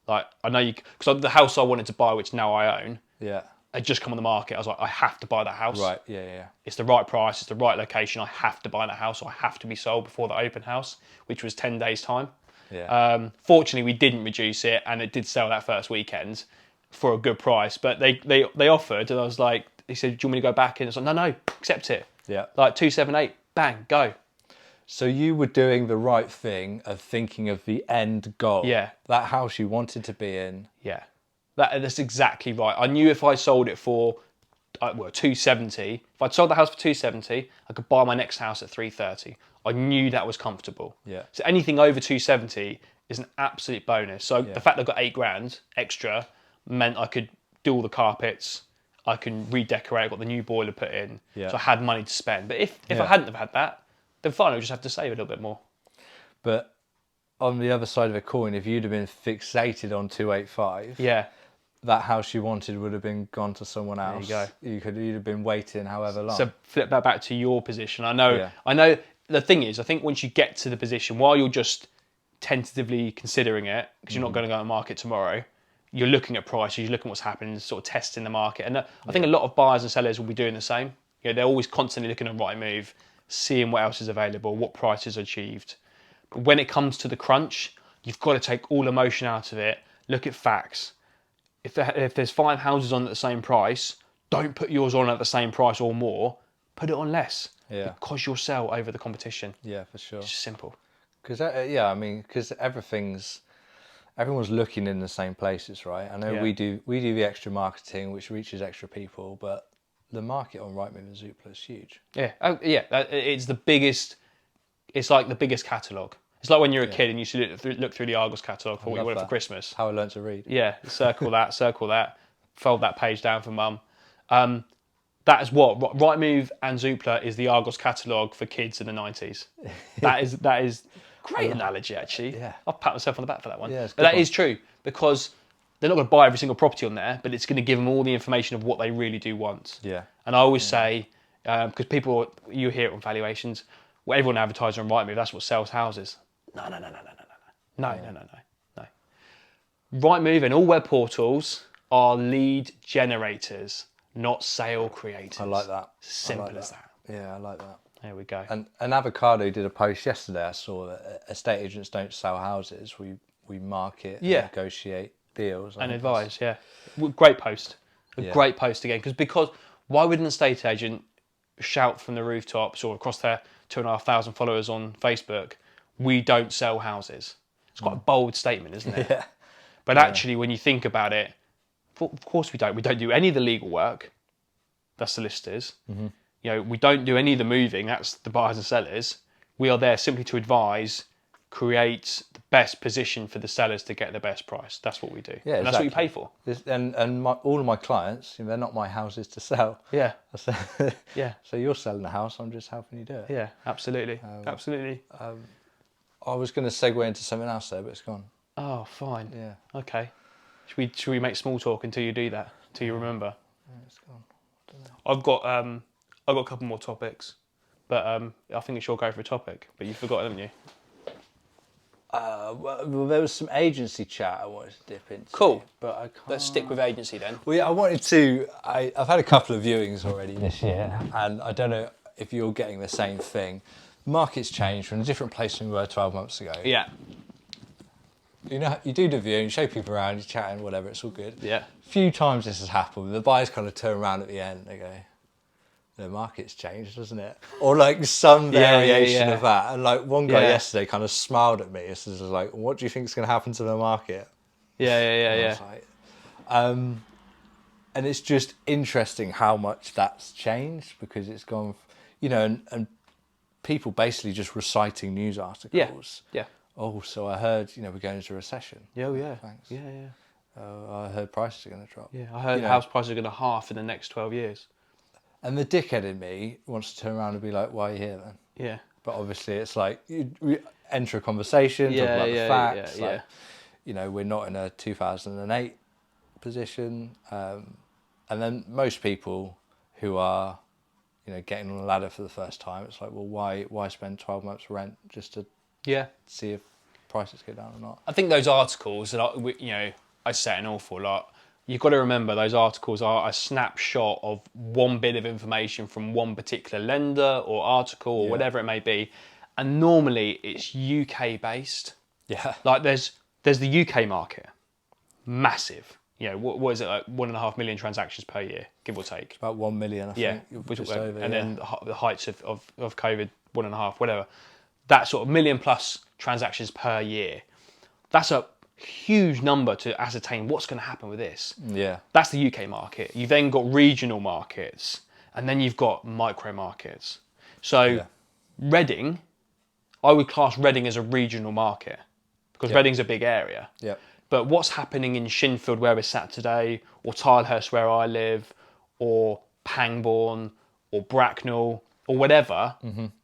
Like, I know you, because the house I wanted to buy, which now I own, had just come on the market. I was like, I have to buy that house. Right, yeah. It's the right price, it's the right location. I have to buy that house, or I have to be sold before the open house, which was 10 days' time. Yeah. Fortunately, we didn't reduce it, and it did sell that first weekend for a good price. But they offered, and I was like, he said, do you want me to go back? And it's like, no, accept it. Yeah. Like 278, bang, go. So you were doing the right thing of thinking of the end goal. Yeah. That house you wanted to be in. Yeah. That's exactly right. I knew if I sold it for 270, if I'd sold the house for 270, I could buy my next house at 330. I knew that was comfortable. Yeah. So anything over 270 is an absolute bonus. So the fact that I got 8 grand extra meant I could do all the carpets, I can redecorate, I got the new boiler put in. Yeah. So I had money to spend. But if I hadn't have had that, then fine, I would just have to save a little bit more. But on the other side of a coin, if you'd have been fixated on 285, that house you wanted would have been gone to someone else. There you go. You'd have been waiting however long. So flip that back to your position. I know. The thing is, I think once you get to the position, while you're just tentatively considering it, because you're not going to go on the market tomorrow, you're looking at prices, you're looking at what's happening, sort of testing the market. And I think a lot of buyers and sellers will be doing the same. They're always constantly looking at Rightmove, seeing what else is available, what prices are achieved. But when it comes to the crunch, you've got to take all emotion out of it, look at facts. If there's 5 houses on at the same price, don't put yours on at the same price or more, put it on less. Yeah. Because you'll sell over the competition. Yeah, for sure. It's just simple. Because everyone's looking in the same places, right? I know we do the extra marketing, which reaches extra people, but the market on Rightmove and Zoopla is huge. Yeah, it's the biggest. It's like the biggest catalogue. It's like when you're a kid and you used to look through the Argos catalogue for what you wanted for Christmas. How I learned to read. Yeah, circle that, fold that page down for mum. That is what Rightmove and Zoopla is, the Argos catalogue for kids in the 90s. That is great analogy, actually. Yeah. I'll pat myself on the back for that one. Yeah, but that is true, because they're not going to buy every single property on there, but it's going to give them all the information of what they really do want. Yeah. And I always say, because people, you hear it on valuations, well, everyone advertises on Rightmove, that's what sells houses. No. Rightmove and all web portals are lead generators, not sale creators. I like that. Simple as that. Yeah, I like that. There we go. And Avocado did a post yesterday. I saw that estate agents don't sell houses. We market, and negotiate deals, and advise. Yeah, great post. Great post again. Because why would an estate agent shout from the rooftops or across their 2,500 followers on Facebook, "We don't sell houses"? It's quite a bold statement, isn't it? Yeah. But actually, when you think about it, of course we don't. We don't do any of the legal work. That's solicitors. We don't do any of the moving. That's the buyers and sellers. We are there simply to advise, create the best position for the sellers to get the best price. That's what we do. Yeah, and that's what you pay for. All of my clients, they're not my houses to sell. Yeah. Yeah. So you're selling a house. I'm just helping you do it. Yeah, absolutely. Absolutely. I was going to segue into something else there, but it's gone. Oh, fine. Yeah. Okay. Should we make small talk until you do that? Until you remember? Yeah, it's gone. I've got a couple more topics, but I think it's your go for a topic. But you forgot, haven't you? Well, there was some agency chat I wanted to dip into. Cool. But I can't. Let's stick with agency then. Well, yeah, I wanted to. I've had a couple of viewings already this year, and I don't know if you're getting the same thing. Market's changed. We're in a different place than we were 12 months ago. Yeah. You do the viewing, you show people around, you're chatting, whatever, it's all good. Yeah. A few times this has happened. The buyers kind of turn around at the end and they go, the market's changed, doesn't it? Or like some variation of that. And like one guy yesterday kind of smiled at me. This is like, what do you think is going to happen to the market? Yeah. Like, and it's just interesting how much that's changed because it's gone, and people basically just reciting news articles. Yeah. Oh, so I heard, we're going into a recession. Yeah, yeah. Thanks. Yeah. I heard prices are going to drop. Yeah, I heard house prices are going to halve in the next 12 years. And the dickhead in me wants to turn around and be like, why are you here then? Yeah. But obviously it's like, we enter a conversation, talk about the facts. We're not in a 2008 position. And then most people who are, getting on the ladder for the first time, it's like, well, why spend 12 months rent just to see if prices go down or not? I think those articles that I say an awful lot. You've got to remember those articles are a snapshot of one bit of information from one particular lender or article or whatever it may be, and normally it's UK based. Yeah. Like there's the UK market, massive. What is it, like 1.5 million transactions per year, give or take? About 1 million, I think. Just over, and then the heights of COVID, 1.5, whatever. That sort of million plus transactions per year. That's a huge number to ascertain what's going to happen with this. Yeah. That's the UK market. You've then got regional markets, and then you've got micro markets. So Reading, I would class Reading as a regional market because Reading's a big area. Yeah. But what's happening in Shinfield where we're sat today, or Tilehurst where I live, or Pangbourne, or Bracknell, or whatever,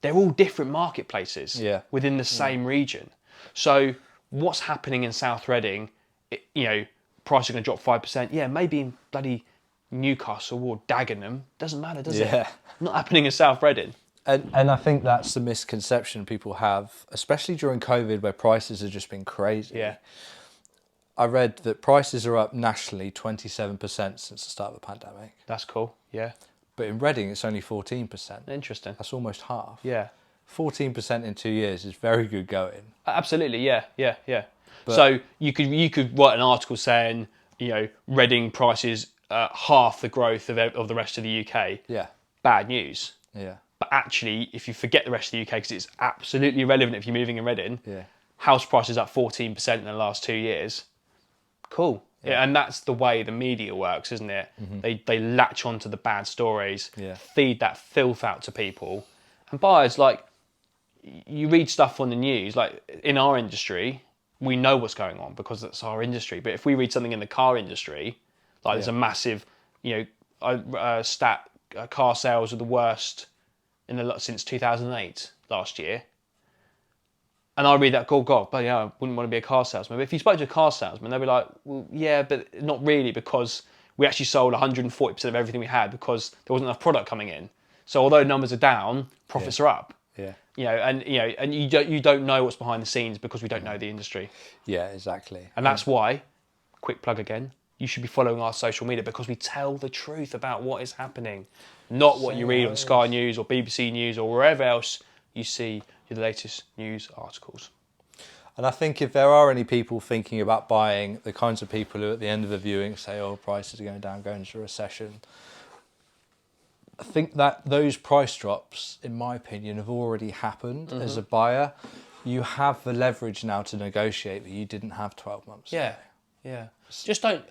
they're all different marketplaces within the same region. So what's happening in South Reading, prices are going to drop 5%. Yeah, maybe in bloody Newcastle or Dagenham. Doesn't matter, does it? Not happening in South Reading. And I think that's the misconception people have, especially during COVID where prices have just been crazy. Yeah. I read that prices are up nationally 27% since the start of the pandemic. That's cool, yeah. But in Reading, it's only 14%. Interesting. That's almost half. Yeah. 14% in 2 years is very good going. Absolutely, yeah. So you could write an article saying, Reading prices half the growth of the rest of the UK. Yeah. Bad news. Yeah. But actually, if you forget the rest of the UK, because it's absolutely irrelevant if you're moving in Reading, house prices up 14% in the last 2 years. Cool. Yeah, and that's the way the media works, isn't it? They latch onto the bad stories, feed that filth out to people. And buyers, you read stuff on the news, like in our industry, we know what's going on because that's our industry. But if we read something in the car industry, there's a massive, stat, car sales are the worst since 2008 last year. And I read that, God, but yeah, I wouldn't want to be a car salesman. But if you spoke to a car salesman, they'd be like, well, yeah, but not really, because we actually sold 140% of everything we had because there wasn't enough product coming in. So although numbers are down, profits are up. Yeah. And you don't know what's behind the scenes because we don't know the industry. Yeah, exactly. And that's why, quick plug again, you should be following our social media, because we tell the truth about what is happening, not what you read on Sky News or BBC News or wherever else you see the latest news articles. And I think if there are any people thinking about buying, the kinds of people who at the end of the viewing say, oh, prices are going down, going into a recession, I think that those price drops, in my opinion, have already happened. As a buyer. You have the leverage now to negotiate that you didn't have 12 months ago. Yeah. Just don't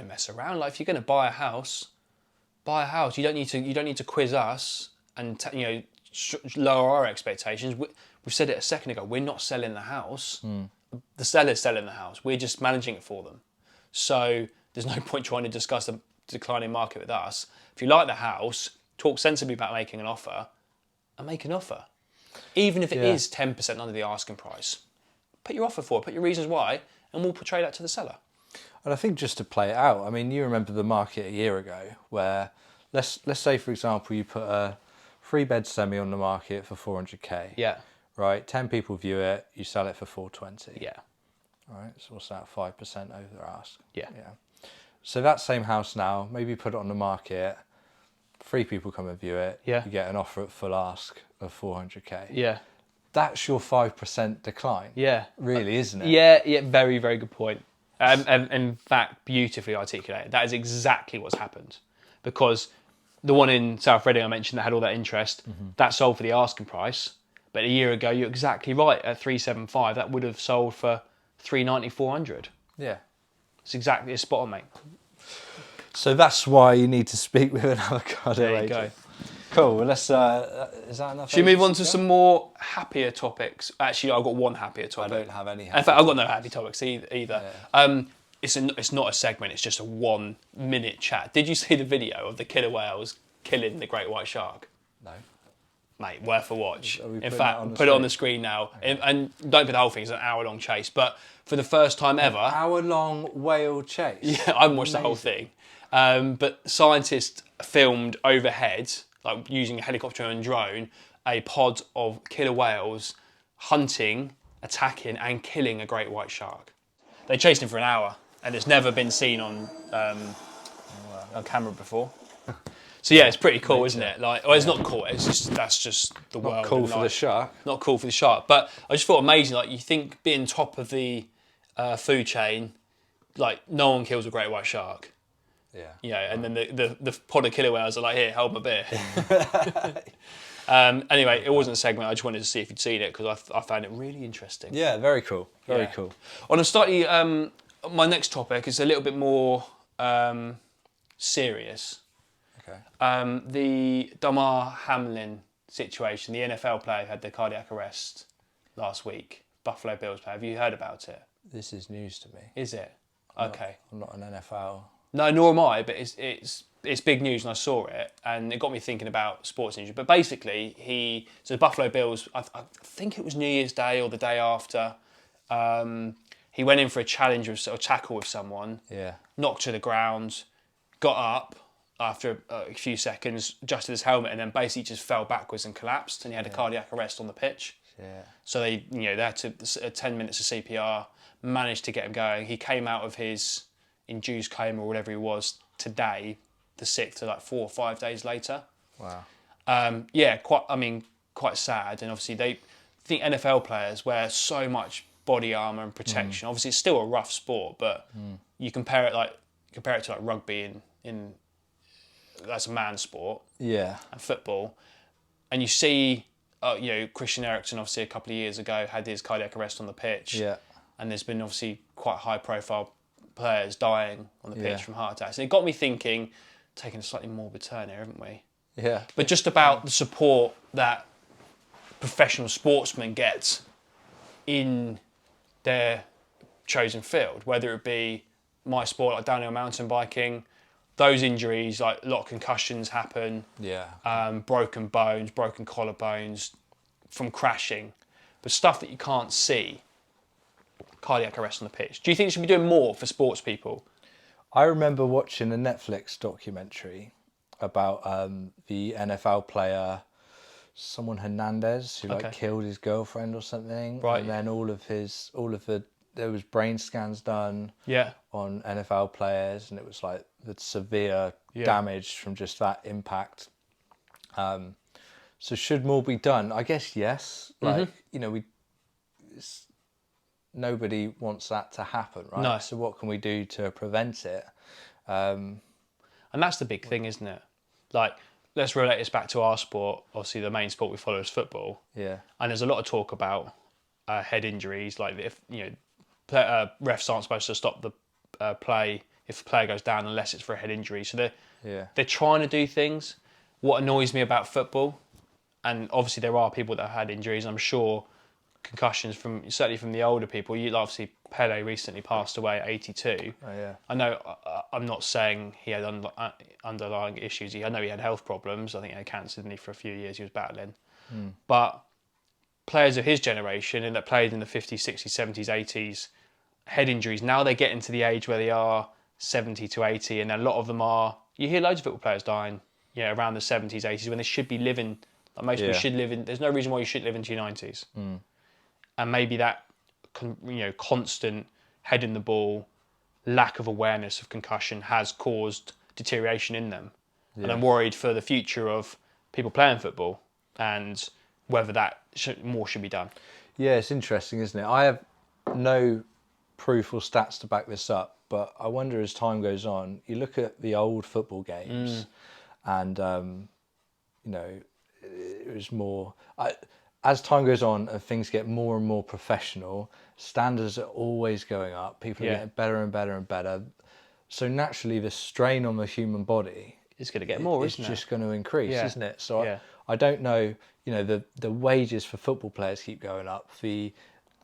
mess around. Like, if you're going to buy a house, buy a house. You don't need to quiz us and lower our expectations. We've said it a second ago. We're not selling the house. The seller's selling the house. We're just managing it for them. So there's no point trying to discuss the declining market with us. If you like the house, talk sensibly about making an offer, and make an offer. Even if it is 10% under the asking price. Put your offer forward, put your reasons why, and we'll portray that to the seller. And I think just to play it out, I mean, you remember the market a year ago where, let's say, for example, you put a 3-bed semi on the market for 400k. Yeah. Right, 10 people view it, you sell it for 420. Yeah. Right, so what's that, 5% over their ask? Yeah. So that same house now, maybe put it on the market, 3 people come and view it, Yeah. you get an offer at full ask of 400k. Yeah. That's your 5% decline. Yeah. Really, isn't it? Yeah, very, very good point. And in fact, beautifully articulated. That is exactly what's happened. Because the one in South Reading I mentioned that had all that interest, that sold for the asking price. But a year ago, you're exactly right, at 375, that would have sold for 390, 400. Yeah. It's spot on, mate. So that's why you need to speak with an avocado agent. There you go. Cool. Well, let's. Is that enough? Should we move on to some more happier topics? Actually, I've got one happier topic. I don't have any. In fact, I've got no happy topics either. Yeah. It's not a segment. It's just a 1-minute chat. Did you see the video of the killer whales killing the great white shark? No. Mate, worth a watch. In it fact, put it on the screen now. Okay. And don't put the whole thing. It's an hour-long chase. But for the first time ever... An hour-long whale chase? Yeah, I haven't watched the whole thing. But scientists filmed overhead, like using a helicopter and drone, a pod of killer whales hunting, attacking and killing a great white shark. They chased him for an hour, and it's never been seen on camera before. So yeah, it's pretty cool, isn't it? Like, well, it's not cool. That's just the world. Not cool for the shark. Not cool for the shark. But I just thought amazing. Like, you think being top of the food chain, like, no one kills a great white shark. Yeah. And then the pod of killer whales are like, here, hold my beer. Anyway, it wasn't a segment. I just wanted to see if you'd seen it because I found it really interesting. Yeah, very cool. Very cool. On a slightly, my next topic is a little bit more serious. Okay. The Damar Hamlin situation, the NFL player who had the cardiac arrest last week, Buffalo Bills player. Have you heard about it? This is news to me. Is it? Okay. I'm not an NFL. No, nor am I, but it's big news and I saw it and it got me thinking about sports injury. But basically, so the Buffalo Bills, I think it was New Year's Day or the day after, he went in for a challenge or tackle with someone, knocked to the ground, got up after a few seconds, adjusted his helmet and then basically just fell backwards and collapsed and he had a cardiac arrest on the pitch. Yeah. So they had to 10 minutes of CPR, managed to get him going. He came out of his induced coma or whatever he was today, the 6th, to like 4 or 5 days later. Wow. Quite sad. And obviously I think NFL players wear so much body armour and protection. Obviously it's still a rough sport, but you compare it to like rugby in that's a man's sport. Yeah. And football. And you see Christian Eriksen obviously a couple of years ago had his cardiac arrest on the pitch. Yeah. And there's been obviously quite high profile players dying on the pitch from heart attacks. And it got me thinking, taking a slightly morbid turn here, haven't we? Yeah. But just about the support that professional sportsmen get in their chosen field, whether it be my sport like downhill mountain biking, those injuries, like a lot of concussions happen, Yeah. broken bones, broken collarbones from crashing. but stuff that you can't see, cardiac arrest on the pitch. Do you think you should be doing more for sports people? I remember watching a Netflix documentary about the NFL player, someone Hernandez, who like killed his girlfriend or something. Right. And then there was brain scans done on NFL players, and it was like the severe damage from just that impact. So should more be done? I guess yes. Like, nobody wants that to happen, right? No. So what can we do to prevent it? And that's the big thing, isn't it? Like, let's relate this back to our sport. Obviously, the main sport we follow is football. Yeah. And there's a lot of talk about head injuries. Like, if refs aren't supposed to stop the play if the player goes down unless it's for a head injury. So they're trying to do things. What annoys me about football, and obviously there are people that have had injuries. I'm sure concussions certainly from the older people. Obviously Pele recently passed away at 82. Oh yeah. I know. I'm not saying he had underlying issues. I know he had health problems. I think he had cancer, didn't he, for a few years he was battling. But players of his generation and that played in the 50s, 60s, 70s, 80s, head injuries. Now they're getting to the age where they are 70 to 80, and a lot of them are. You hear loads of football players dying, around the 70s, 80s, when they should be living. Like most people should live in. There's no reason why you should live into your 90s. And maybe that, constant head in the ball, lack of awareness of concussion has caused deterioration in them. And I'm worried for the future of people playing football and whether more should be done. Yeah, it's interesting, isn't it? I have no proof or stats to back this up, but I wonder as time goes on, you look at the old football games and, it was more... as time goes on and things get more and more professional, standards are always going up. People are getting better and better and better. So naturally, the strain on the human body is going to get more, isn't it? It's just going to increase, isn't it? So I don't know. The wages for football players keep going up. The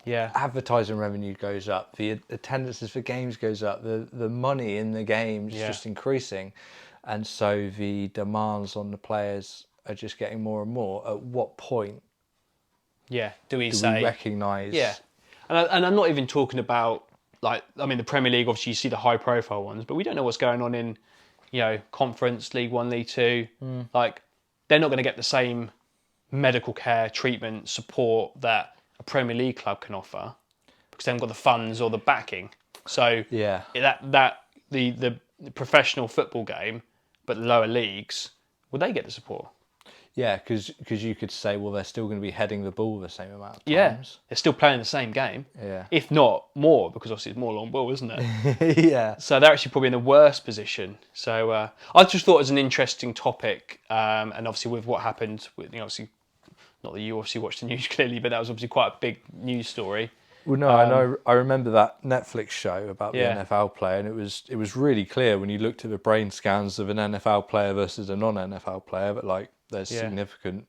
advertising revenue goes up. The attendances for games goes up. The money in the games is just increasing, and so the demands on the players are just getting more and more. At what point? Do we recognise? And I'm not even talking about the Premier League. Obviously, you see the high-profile ones, but we don't know what's going on in, Conference, League One, League Two. Like, they're not going to get the same medical care, treatment, support that a Premier League club can offer because they haven't got the funds or the backing. So the professional football game, but the lower leagues, will they get the support? Yeah, because you could say, well, they're still going to be heading the ball the same amount of times. Yeah, they're still playing the same game. Yeah. If not more, because obviously it's more long ball, isn't it? Yeah. So they're actually probably in the worst position. So I just thought it was an interesting topic. And obviously with what happened, obviously, not that you obviously watched the news clearly, but that was obviously quite a big news story. Well, no, I know. I remember that Netflix show about the NFL player, and it was really clear when you looked at the brain scans of an NFL player versus a non-NFL player, but there's significant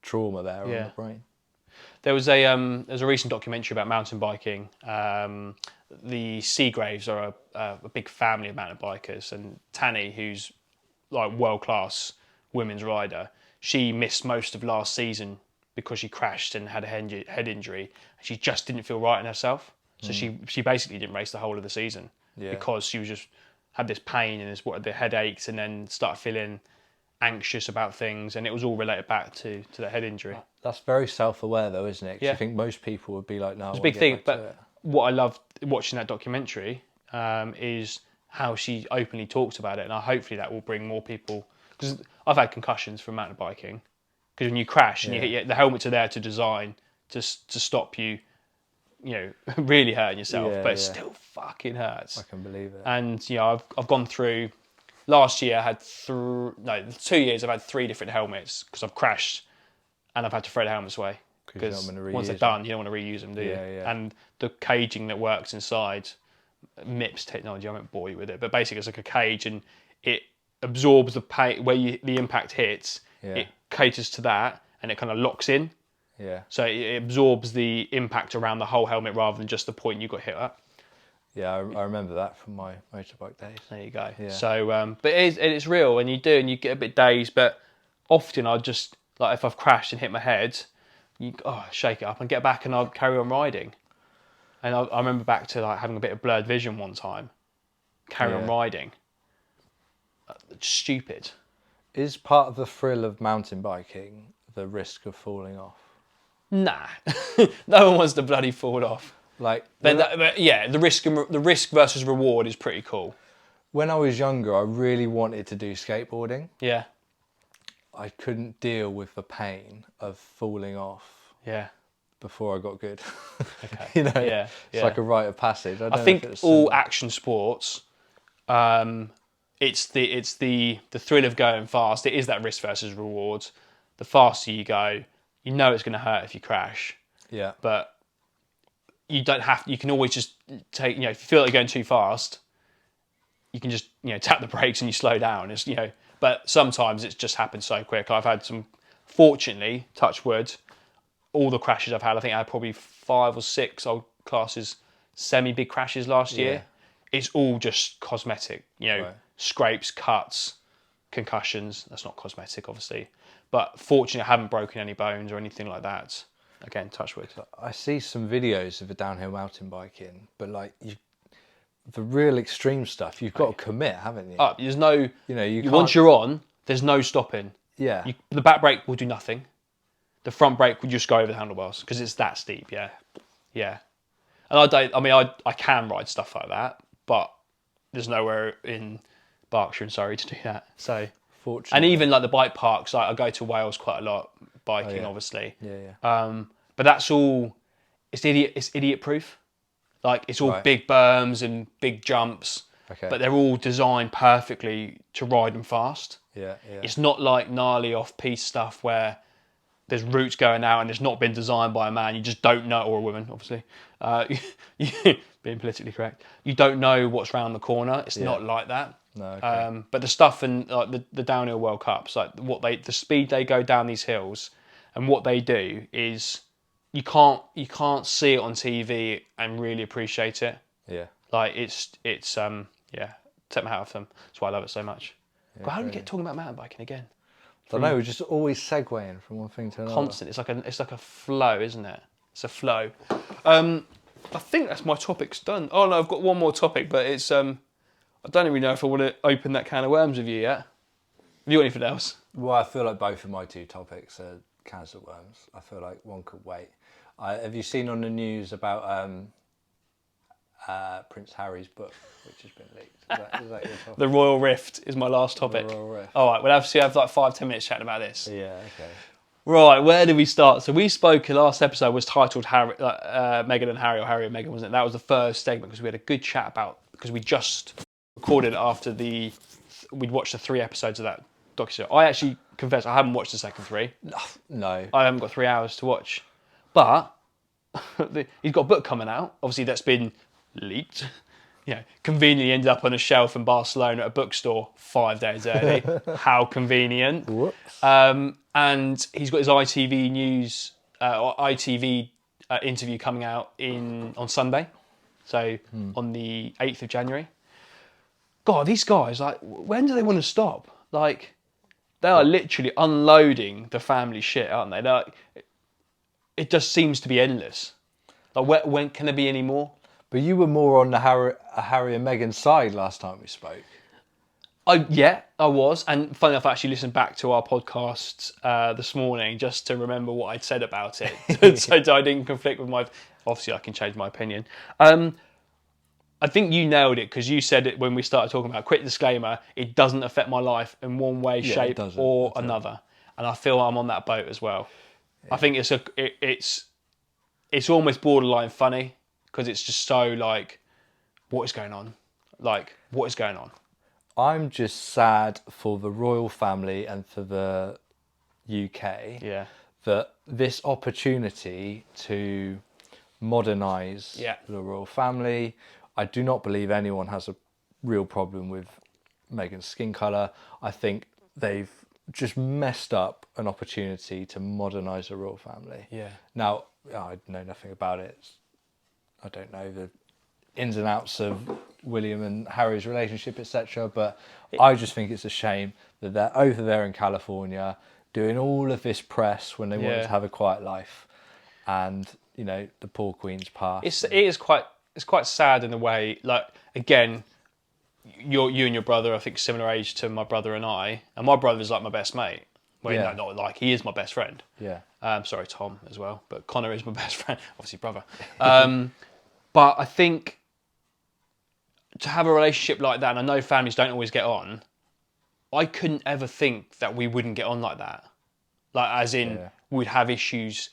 trauma there on the brain. There was a recent documentary about mountain biking. The Seagraves are a big family of mountain bikers, and Tanny, who's world class women's rider, she missed most of last season because she crashed and had a head injury. She just didn't feel right in herself, so she basically didn't race the whole of the season because she was just had this pain and the headaches, and then started feeling anxious about things, and it was all related back to the head injury. That's very self-aware though, isn't it? 'Cause I think most people would be like, no, it's a big thing. But what I loved watching that documentary is how she openly talks about it, and hopefully that will bring more people, because I've had concussions from mountain biking, because when you crash and you hit the helmets are there to design to stop you really hurting yourself, but it still fucking hurts. I can believe it. And I've gone through. Last year I had 2 years I've had 3 different helmets because I've crashed and I've had to throw the helmets away because once they're done you don't want to reuse them, do you? Yeah. And the caging that works inside, MIPS technology, I won't bore you with it, but basically it's like a cage and it absorbs the pain where the impact hits. It caters to that and it kind of locks in. Yeah. So it absorbs the impact around the whole helmet rather than just the point you got hit at. Yeah, I remember that from my motorbike days. There you go. Yeah. So, but it's real, and you get a bit dazed. But often I just if I've crashed and hit my head, you shake it up and get back, and I'll carry on riding. And I remember back to like having a bit of blurred vision one time, carry on riding. Stupid. Is part of the thrill of mountain biking the risk of falling off? Nah, no one wants to bloody fall off. Like, the risk versus reward is pretty cool. When I was younger, I really wanted to do skateboarding. Yeah. I couldn't deal with the pain of falling off. Yeah. Before I got good. Okay. You know, it's like a rite of passage. I think all action sports, it's the thrill of going fast. It is that risk versus reward. The faster you go, you know it's going to hurt if you crash. Yeah. But you don't have. You can always just take. If you feel like you're going too fast, you can just tap the brakes and you slow down. It's But sometimes it's just happened so quick. I've had some, fortunately, touch wood, all the crashes I've had. I think I had probably 5 or 6 old classes, semi-big crashes last year. It's all just cosmetic. Right. Scrapes, cuts, concussions. That's not cosmetic, obviously. But fortunately, I haven't broken any bones or anything like that. Again, touch wood. I see some videos of a downhill mountain biking, but like the real extreme stuff, you've got to commit, haven't you? There's no, you can't... once you're on, there's no stopping. Yeah. The back brake will do nothing. The front brake will just go over the handlebars because it's that steep. Yeah. And I can ride stuff like that, but there's nowhere in Berkshire and Surrey to do that. So, fortunately. And even like the bike parks, I go to Wales quite a lot, biking, obviously. Yeah. But that's all. It's idiot proof. Like it's all big berms and big jumps. Okay. But they're all designed perfectly to ride them fast. Yeah. It's not like gnarly off-piste stuff where there's routes going out and it's not been designed by a man. You just don't know, or a woman, obviously. Being politically correct. You don't know what's round the corner. It's not like that. No. Okay. But the stuff in like the downhill World Cups, like the speed they go down these hills, and what they do is you can't see it on TV and really appreciate it. Yeah. Like it's take my hat off them. That's why I love it so much. Yeah, but how do we get talking about mountain biking again? I don't know. We're just always segueing from one thing to another. Constant. It's like a flow, isn't it? It's a flow. I think that's my topic's done. Oh no, I've got one more topic, but it's I don't even know if I want to open that can of worms with you yet. Have you got anything else? Well, I feel like both of my 2 topics are cans of worms. I feel like one could wait. Have you seen on the news about Prince Harry's book, which has been leaked? Is that your topic? The Royal Rift is my last topic. The Royal Rift. All right, we'll have like 5-10 minutes chatting about this. Yeah, okay. Right, where do we start? So we spoke, last episode was titled Meghan and Harry, or Harry and Meghan, wasn't it? That was the first segment because we had a good chat because we just recorded after we'd watched the 3 episodes of that docu-series. I actually confess I haven't watched the second 3. No. I haven't got 3 hours to watch. But he's got a book coming out, obviously that's been leaked. Conveniently ended up on a shelf in Barcelona at a bookstore 5 days early. How convenient. Whoops. And he's got his ITV news, or ITV interview coming out on Sunday. So on the 8th of January. God, these guys, like, when do they want to stop? Like, they are literally unloading the family shit, aren't they? Like, it just seems to be endless. Like, when can there be any more? But you were more on the Harry and Meghan side last time we spoke. I was. And funny enough, I actually listened back to our podcast this morning just to remember what I'd said about it. So I didn't conflict with obviously I can change my opinion. I think you nailed it because you said it when we started talking about quick disclaimer, it doesn't affect my life in one way, shape or another. And I feel I'm on that boat as well. Yeah. I think it's almost borderline funny because it's just so like, what is going on? Like, what is going on? I'm just sad for the royal family and for the UK that this opportunity to modernise the royal family. I do not believe anyone has a real problem with Meghan's skin colour. I think they've just messed up an opportunity to modernise the royal family. Yeah. Now, I know nothing about it. I don't know the ins and outs of William and Harry's relationship, etc. But I just think it's a shame that they're over there in California doing all of this press when they wanted to have a quiet life. and the poor Queen's passed. It's quite sad in a way. Like, again, you and your brother, I think, similar age to my brother and I, and my brother's like my best mate. Well, no, not like, he is my best friend. Yeah. Sorry, Tom as well, but Connor is my best friend, obviously brother. But I think to have a relationship like that, and I know families don't always get on, I couldn't ever think that we wouldn't get on like that. Like, as in, we'd have issues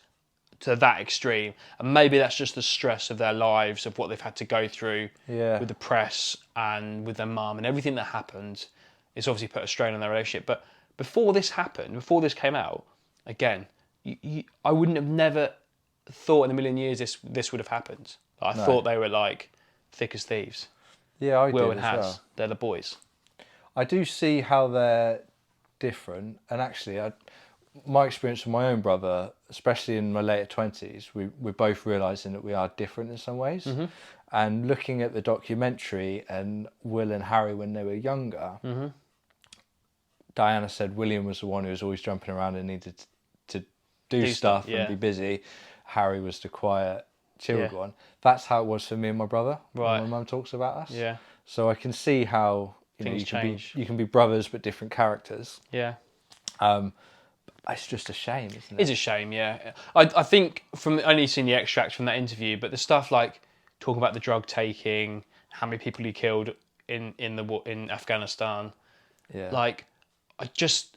to that extreme. And maybe that's just the stress of their lives, of what they've had to go through with the press and with their mum and everything that happened. It's obviously put a strain on their relationship. But before this happened, before this came out, again, I wouldn't have never thought in a million years this would have happened. I thought they were like thick as thieves. Yeah, I Will did and as Has, well. they're the boys. I do see how they're different, and actually, my experience with my own brother, especially in my later 20s, we're both realising that we are different in some ways. Mm-hmm. And looking at the documentary and Will and Harry when they were younger, Diana said William was the one who was always jumping around and needed to do stuff and be busy. Harry was the quiet, chilled one. That's how it was for me and my brother. Right. When my mum talks about us. Yeah. So I can see how Things change. You can be brothers but different characters. Yeah. It's just a shame, isn't it? It's a shame, yeah. I think, from only seeing the extracts from that interview, but the stuff like talking about the drug taking, how many people he killed in Afghanistan, like, I just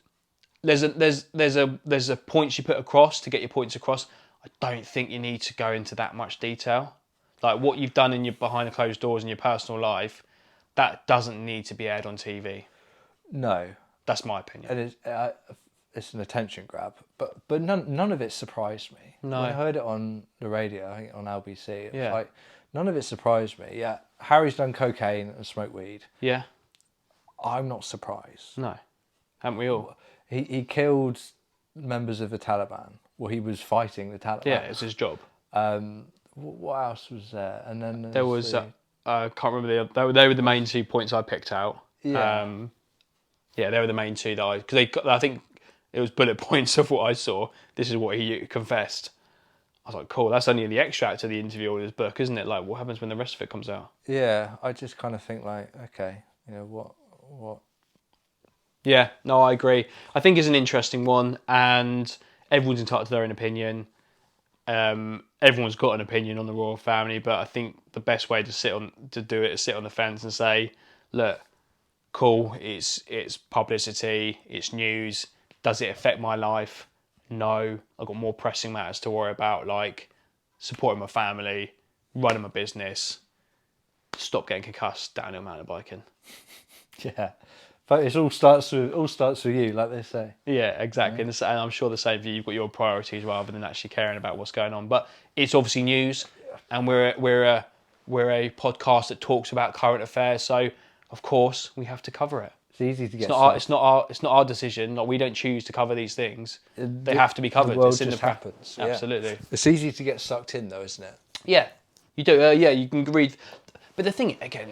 there's a point you put across to get your points across. I don't think you need to go into that much detail. Like, what you've done in your behind the closed doors in your personal life, that doesn't need to be aired on TV. No, that's my opinion. And it's an attention grab, but none of it surprised me. No. When I heard it on the radio, I think on LBC, it was like, none of it surprised me. Yeah, Harry's done cocaine and smoked weed. Yeah. I'm not surprised. No. Haven't we all? He killed members of the Taliban. Well, he was fighting the Taliban. Yeah, it's his job. What else was there? And then there was I can't remember they were the main 2 points I picked out. Yeah. They were the main two that I think it was bullet points of what I saw. This is what he confessed. I was like, cool, that's only the extract of the interview or his book, isn't it? Like, what happens when the rest of it comes out? Yeah, I just kind of think like, okay, what? Yeah, no, I agree. I think it's an interesting one, and everyone's entitled to their own opinion. Everyone's got an opinion on the royal family, but I think the best way to do it is sit on the fence and say, look, cool, it's publicity, it's news. Does it affect my life? No. I've got more pressing matters to worry about, like supporting my family, running my business, stop getting concussed downhill mountain biking. Yeah. But it all starts with you, like they say. Yeah, exactly. Yeah. And I'm sure the same for you. You've got your priorities rather than actually caring about what's going on. But it's obviously news, and we're a podcast that talks about current affairs. So of course we have to cover it. It's easy to get. It's not our decision. Like, we don't choose to cover these things. They have to be covered. The world just happens. Yeah. Absolutely. It's easy to get sucked in, though, isn't it? Yeah, you do. You can read. But the thing again,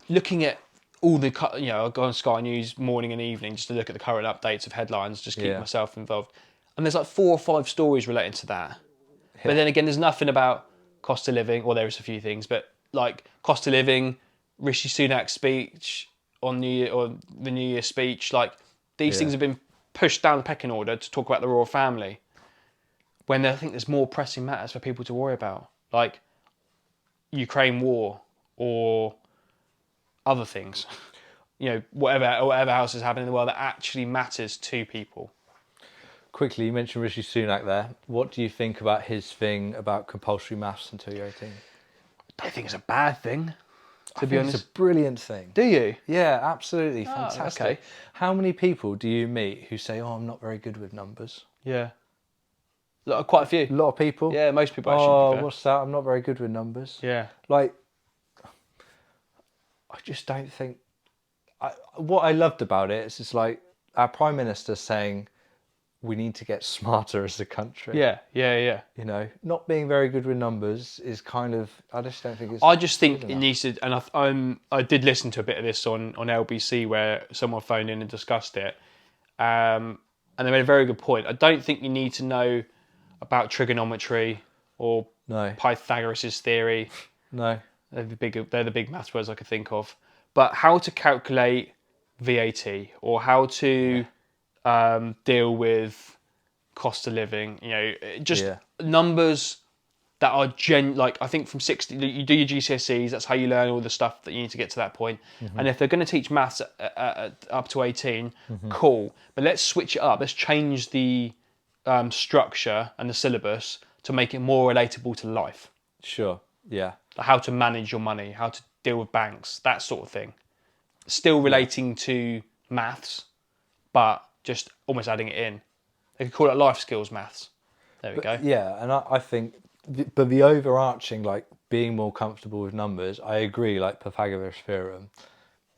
looking at all the, I go on Sky News morning and evening just to look at the current updates of headlines, just keep myself involved. And there's like 4 or 5 stories relating to that. Yeah. But then again, there's nothing about cost of living, or there is a few things, but like cost of living, Rishi Sunak's speech on the New Year speech, like these things have been pushed down the pecking order to talk about the royal family, when I think there's more pressing matters for people to worry about, like Ukraine war or other things, whatever else is happening in the world that actually matters to people. Quickly, you mentioned Rishi Sunak there. What do you think about his thing about compulsory maths until you're 18? I think it's a bad thing, to be honest. It's a brilliant thing. Do you? Yeah, absolutely. Fantastic. Okay. How many people do you meet who say, I'm not very good with numbers? Yeah. Quite a few. A lot of people? Yeah, most people actually. What's that? I'm not very good with numbers. Yeah. Like, I just don't think... what I loved about it is it's like our Prime Minister saying we need to get smarter as a country. Yeah. Not being very good with numbers is kind of... I just don't think it's... I just think it needs to... And I did listen to a bit of this on LBC where someone phoned in and discussed it. And they made a very good point. I don't think you need to know about trigonometry or No. Pythagoras' theory. No. They're the big maths words I could think of. But how to calculate VAT or how to deal with cost of living, just numbers that are like I think from 60, you do your GCSEs, that's how you learn all the stuff that you need to get to that point. And if they're going to teach maths up to 18, cool. But let's switch it up. Let's change the structure and the syllabus to make it more relatable to life. Sure. Yeah. How to manage your money, how to deal with banks, that sort of thing. Still relating to maths, but just almost adding it in. They could call it life skills maths. There we go. Yeah, and I think, but the overarching, like, being more comfortable with numbers, I agree, like Pythagoras' theorem,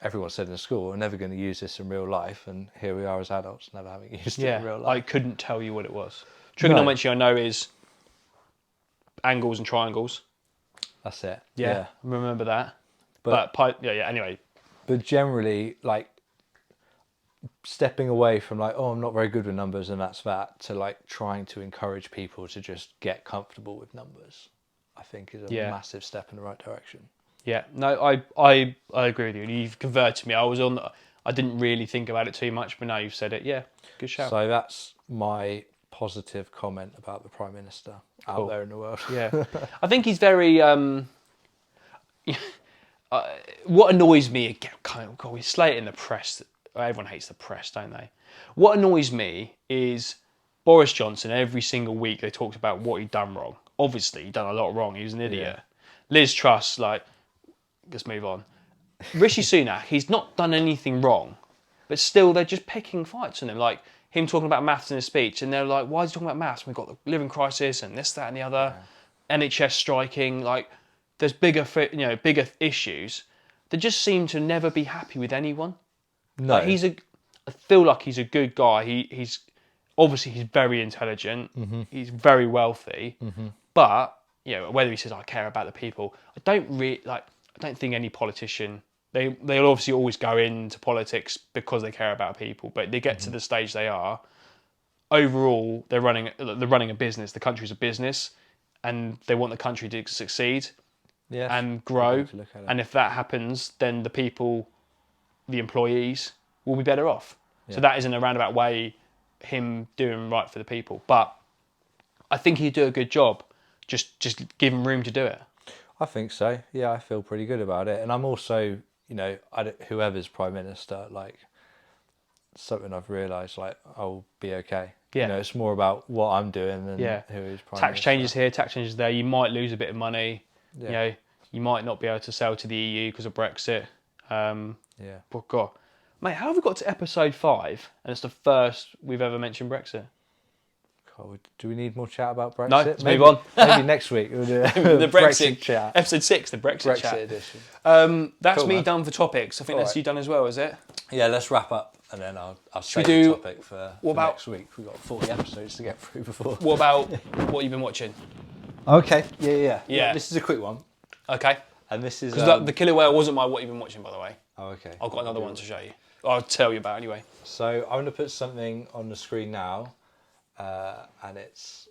everyone said in school, we're never going to use this in real life, and here we are as adults never having used it in real life. I couldn't tell you what it was. Trigonometry, I know, is angles and triangles. That's it. Yeah. I remember that. But anyway. But generally, like, stepping away from like, oh, I'm not very good with numbers and that's that, to like trying to encourage people to just get comfortable with numbers, I think is a massive step in the right direction. Yeah, no, I agree with you. You've converted me. I didn't really think about it too much, but now you've said it. Yeah, good shout. So that's my positive comment about the Prime Minister out there in the world. Yeah, I think he's very. What annoys me, God, we slate in the press. Everyone hates the press, don't they? What annoys me is Boris Johnson, every single week they talked about what he'd done wrong. Obviously, he'd done a lot wrong. He was an idiot. Liz Truss, like, let's move on. Rishi Sunak, he's not done anything wrong, but still they're just picking fights on him. Like, him talking about maths in his speech, and they're like, why is he talking about maths? We've got the living crisis and this, that, and the other. Yeah. NHS striking, like, there's bigger issues. They just seem to never be happy with anyone. No, like I feel like he's a good guy. He's very intelligent. Mm-hmm. He's very wealthy. Mm-hmm. But whether he says I care about the people, I don't think any politician they'll obviously always go into politics because they care about people. But they get to the stage they are. Overall, they're running a business. The country's a business, and they want the country to succeed and grow. And if that happens, then the people, the employees, will be better off. So that isn't a roundabout way him doing right for the people. But I think he'd do a good job. Just give him room to do it. I think so. Yeah, I feel pretty good about it. And I'm also, whoever's Prime Minister, like, something I've realised, like, I'll be okay. Yeah. It's more about what I'm doing than who is Prime Minister. Tax changes here, tax changes there. You might lose a bit of money. Yeah. You might not be able to sell to the EU because of Brexit. But God, mate, how have we got to episode 5 and it's the first we've ever mentioned Brexit? God, do we need more chat about Brexit? No, let's move on. Maybe next week we'll do the Brexit chat. Episode 6, the Brexit chat. Edition. That's cool, me man. Done for topics. I think that's you done as well, is it? Yeah, let's wrap up and then I'll save the topic for next week. We've got 40 episodes to get through before. What about what you've been watching? Okay, yeah. This is a quick one. Okay. And this is... Because the Killer Whale wasn't my what you've been watching, by the way. Oh, okay. I've got another one to show you. I'll tell you about anyway. So I'm going to put something on the screen now, and it's...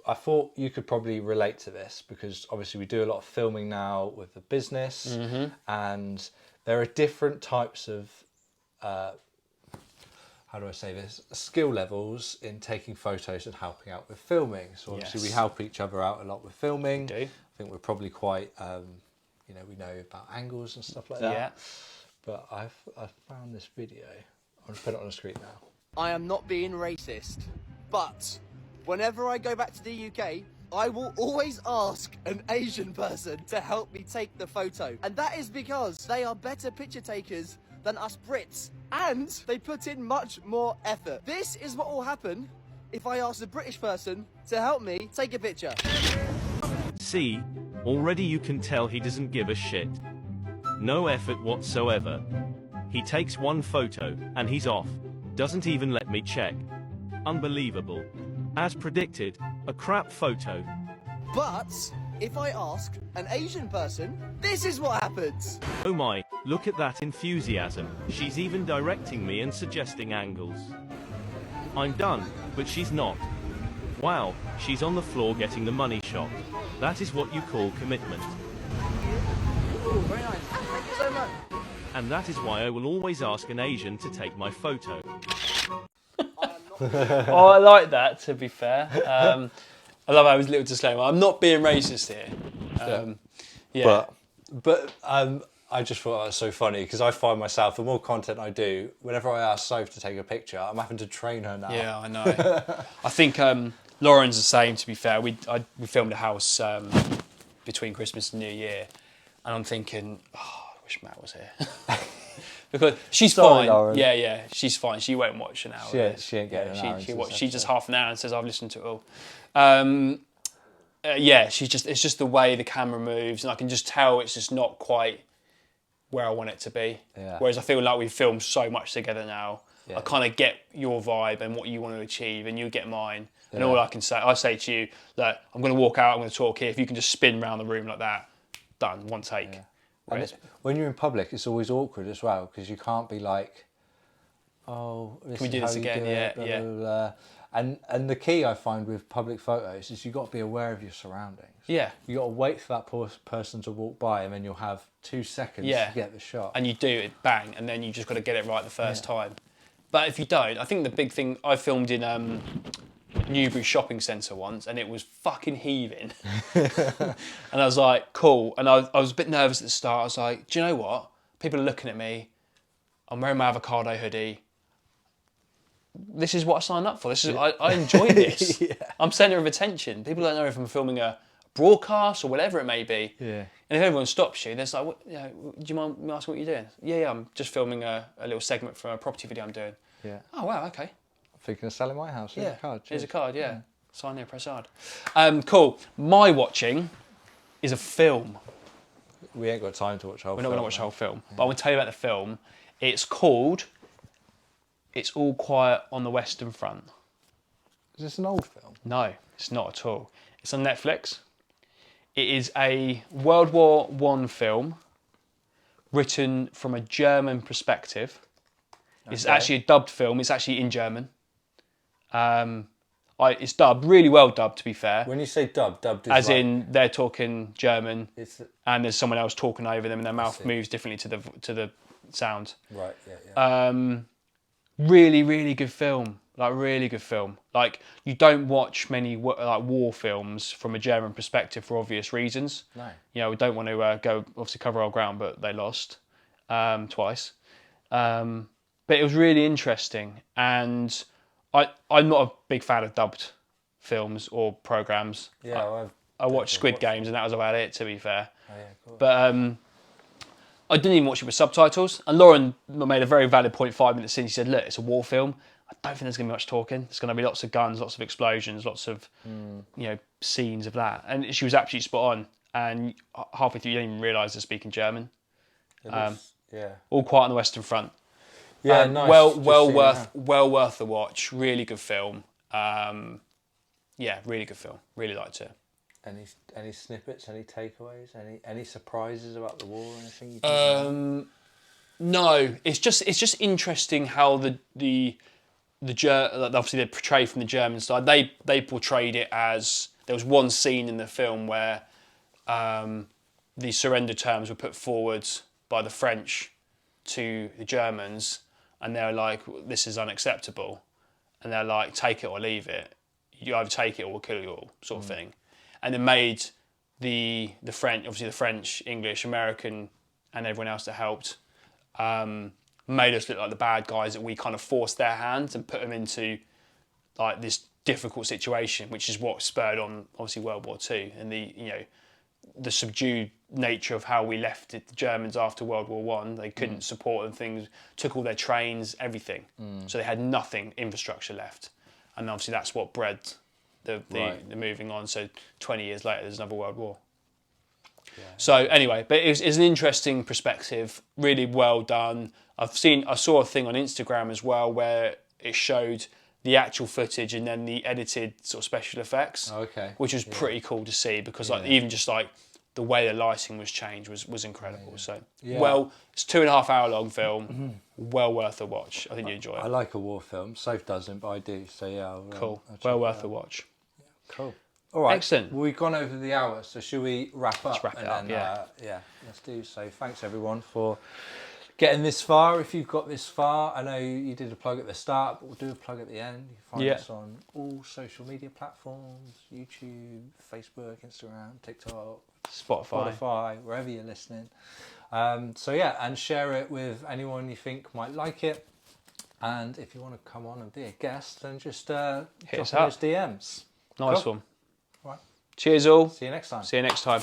I thought you could probably relate to this because obviously we do a lot of filming now with the business, and there are different types of... how do I say this? Skill levels in taking photos and helping out with filming. So obviously we help each other out a lot with filming. We do. I think we're probably quite... we know about angles and stuff like that. Yeah. But I've found this video. I'm going to put it on the screen now. I am not being racist, but whenever I go back to the UK, I will always ask an Asian person to help me take the photo. And that is because they are better picture takers than us Brits. And they put in much more effort. This is what will happen if I ask a British person to help me take a picture. See, already you can tell he doesn't give a shit. No effort whatsoever. He takes one photo, and he's off. Doesn't even let me check. Unbelievable. As predicted, a crap photo. But if I ask an Asian person, this is what happens. Oh my, look at that enthusiasm. She's even directing me and suggesting angles. I'm done, but she's not. Wow, she's on the floor getting the money shot. That is what you call commitment. Ooh, very nice. Thank you so much. And that is why I will always ask an Asian to take my photo. Oh, I like that, to be fair. I love how his little disclaimer. I'm not being racist here. Yeah. But I just thought that was so funny because I find myself, the more content I do, whenever I ask Soph to take a picture, I'm having to train her now. Yeah, I know. I think Lauren's the same, to be fair. We filmed a house between Christmas and New Year, and I'm thinking, oh, I wish Matt was here. Because she's Sorry, fine. Lauren. Yeah, she's fine. She won't watch an hour. She ain't getting an hour. She does half an hour and says, I've listened to it all. It's just the way the camera moves, and I can just tell it's just not quite where I want it to be. Yeah. Whereas I feel like we've filmed so much together now. Yeah. I kind of get your vibe and what you want to achieve, and you get mine. And all I say to you that I'm going to walk out, I'm going to talk here. If you can just spin around the room like that, done, one take. Yeah. And when you're in public, it's always awkward as well because you can't be like, "Oh, can we do this again?" Yeah, blah, yeah. blah, blah. And the key I find with public photos is you've got to be aware of your surroundings. Yeah. You got to wait for that person to walk by, and then you'll have 2 seconds to get the shot. And you do it, bang, and then you just got to get it right the first time. But if you don't, I think the big thing I filmed in Newbury Shopping Centre once, and it was fucking heaving. And I was like, cool. And I was a bit nervous at the start. I was like, do you know what? People are looking at me. I'm wearing my avocado hoodie. This is what I signed up for. I enjoy this. I'm centre of attention. People don't know if I'm filming a broadcast or whatever it may be. Yeah. And if everyone stops you, there's like, do you mind me asking what you're doing? Yeah, I'm just filming a little segment from a property video I'm doing. Yeah. Oh, wow, okay. Thinking of selling my house. Here's a card. Here's a card, yeah. Sign here, press hard. Cool. My watching is a film. We ain't got time to watch the whole We're film. not going to watch the whole film. But I want to tell you about the film. It's called It's All Quiet on the Western Front. Is this an old film? No, it's not at all. It's on Netflix. It is a World War I film written from a German perspective. It's actually a dubbed film. It's actually in German. It's dubbed, really well dubbed, to be fair. When you say dubbed is as like, in they're talking German, and there's someone else talking over them, and their mouth moves differently to the sound. Right. Yeah. Really, really good film. Like, really good film. Like, you don't watch many war films from a German perspective for obvious reasons. No. You know, we don't want to go obviously cover our ground, but they lost twice. But it was really interesting, and I'm not a big fan of dubbed films or programs. Yeah, I watched Squid Games, and that was about it, to be fair. Oh, yeah, cool. But I didn't even watch it with subtitles. And Lauren made a very valid point 5 minutes in. She said, look, it's a war film. I don't think there's going to be much talking. There's going to be lots of guns, lots of explosions, lots of scenes of that. And she was absolutely spot on. And halfway through, you don't even realise they're speaking German. All Quiet on the Western Front. Yeah, nice. Well worth the watch. Really good film. Really good film. Really liked it. Any snippets? Any takeaways? Any surprises about the war or anything? No, it's just interesting how the obviously they portray from the German side. They portrayed it as there was one scene in the film where the surrender terms were put forward by the French to the Germans, and they're like, this is unacceptable, and they're like, take it or leave it. You either take it or we'll kill you all, sort of thing. And it made the French, obviously the French, English, American, and everyone else that helped, made us look like the bad guys, that we kind of forced their hands and put them into like this difficult situation, which is what spurred on obviously World War II and the subdued nature of how we left it, the Germans after World War One. They couldn't support and things, took all their trains, everything. So they had nothing, infrastructure left. And obviously that's what bred the moving on. So 20 years later, there's another World War. Yeah. So anyway, but it's an interesting perspective, really well done. I saw a thing on Instagram as well where it showed the actual footage and then the edited sort of special effects, which was pretty cool to see, because even just like the way the lighting was changed was incredible. So it's 2.5 hour long film, well worth a watch. I think you enjoy it. I like a war film. Soph doesn't, but I do. So yeah, cool. Well worth a watch. Cool. All right. Excellent. Well, we've gone over the hour, so should we wrap up? Let's wrap it up, yeah. Yeah, let's do so. Thanks everyone for getting this far. If you've got this far, I know you did a plug at the start, but we'll do a plug at the end. You can find us on all social media platforms: YouTube, Facebook, Instagram, TikTok, Spotify, wherever you're listening. So yeah, and share it with anyone you think might like it. And if you want to come on and be a guest, then just drop us in up. those DMs. Nice Cool. one. Right. Cheers all. See you next time. See you next time.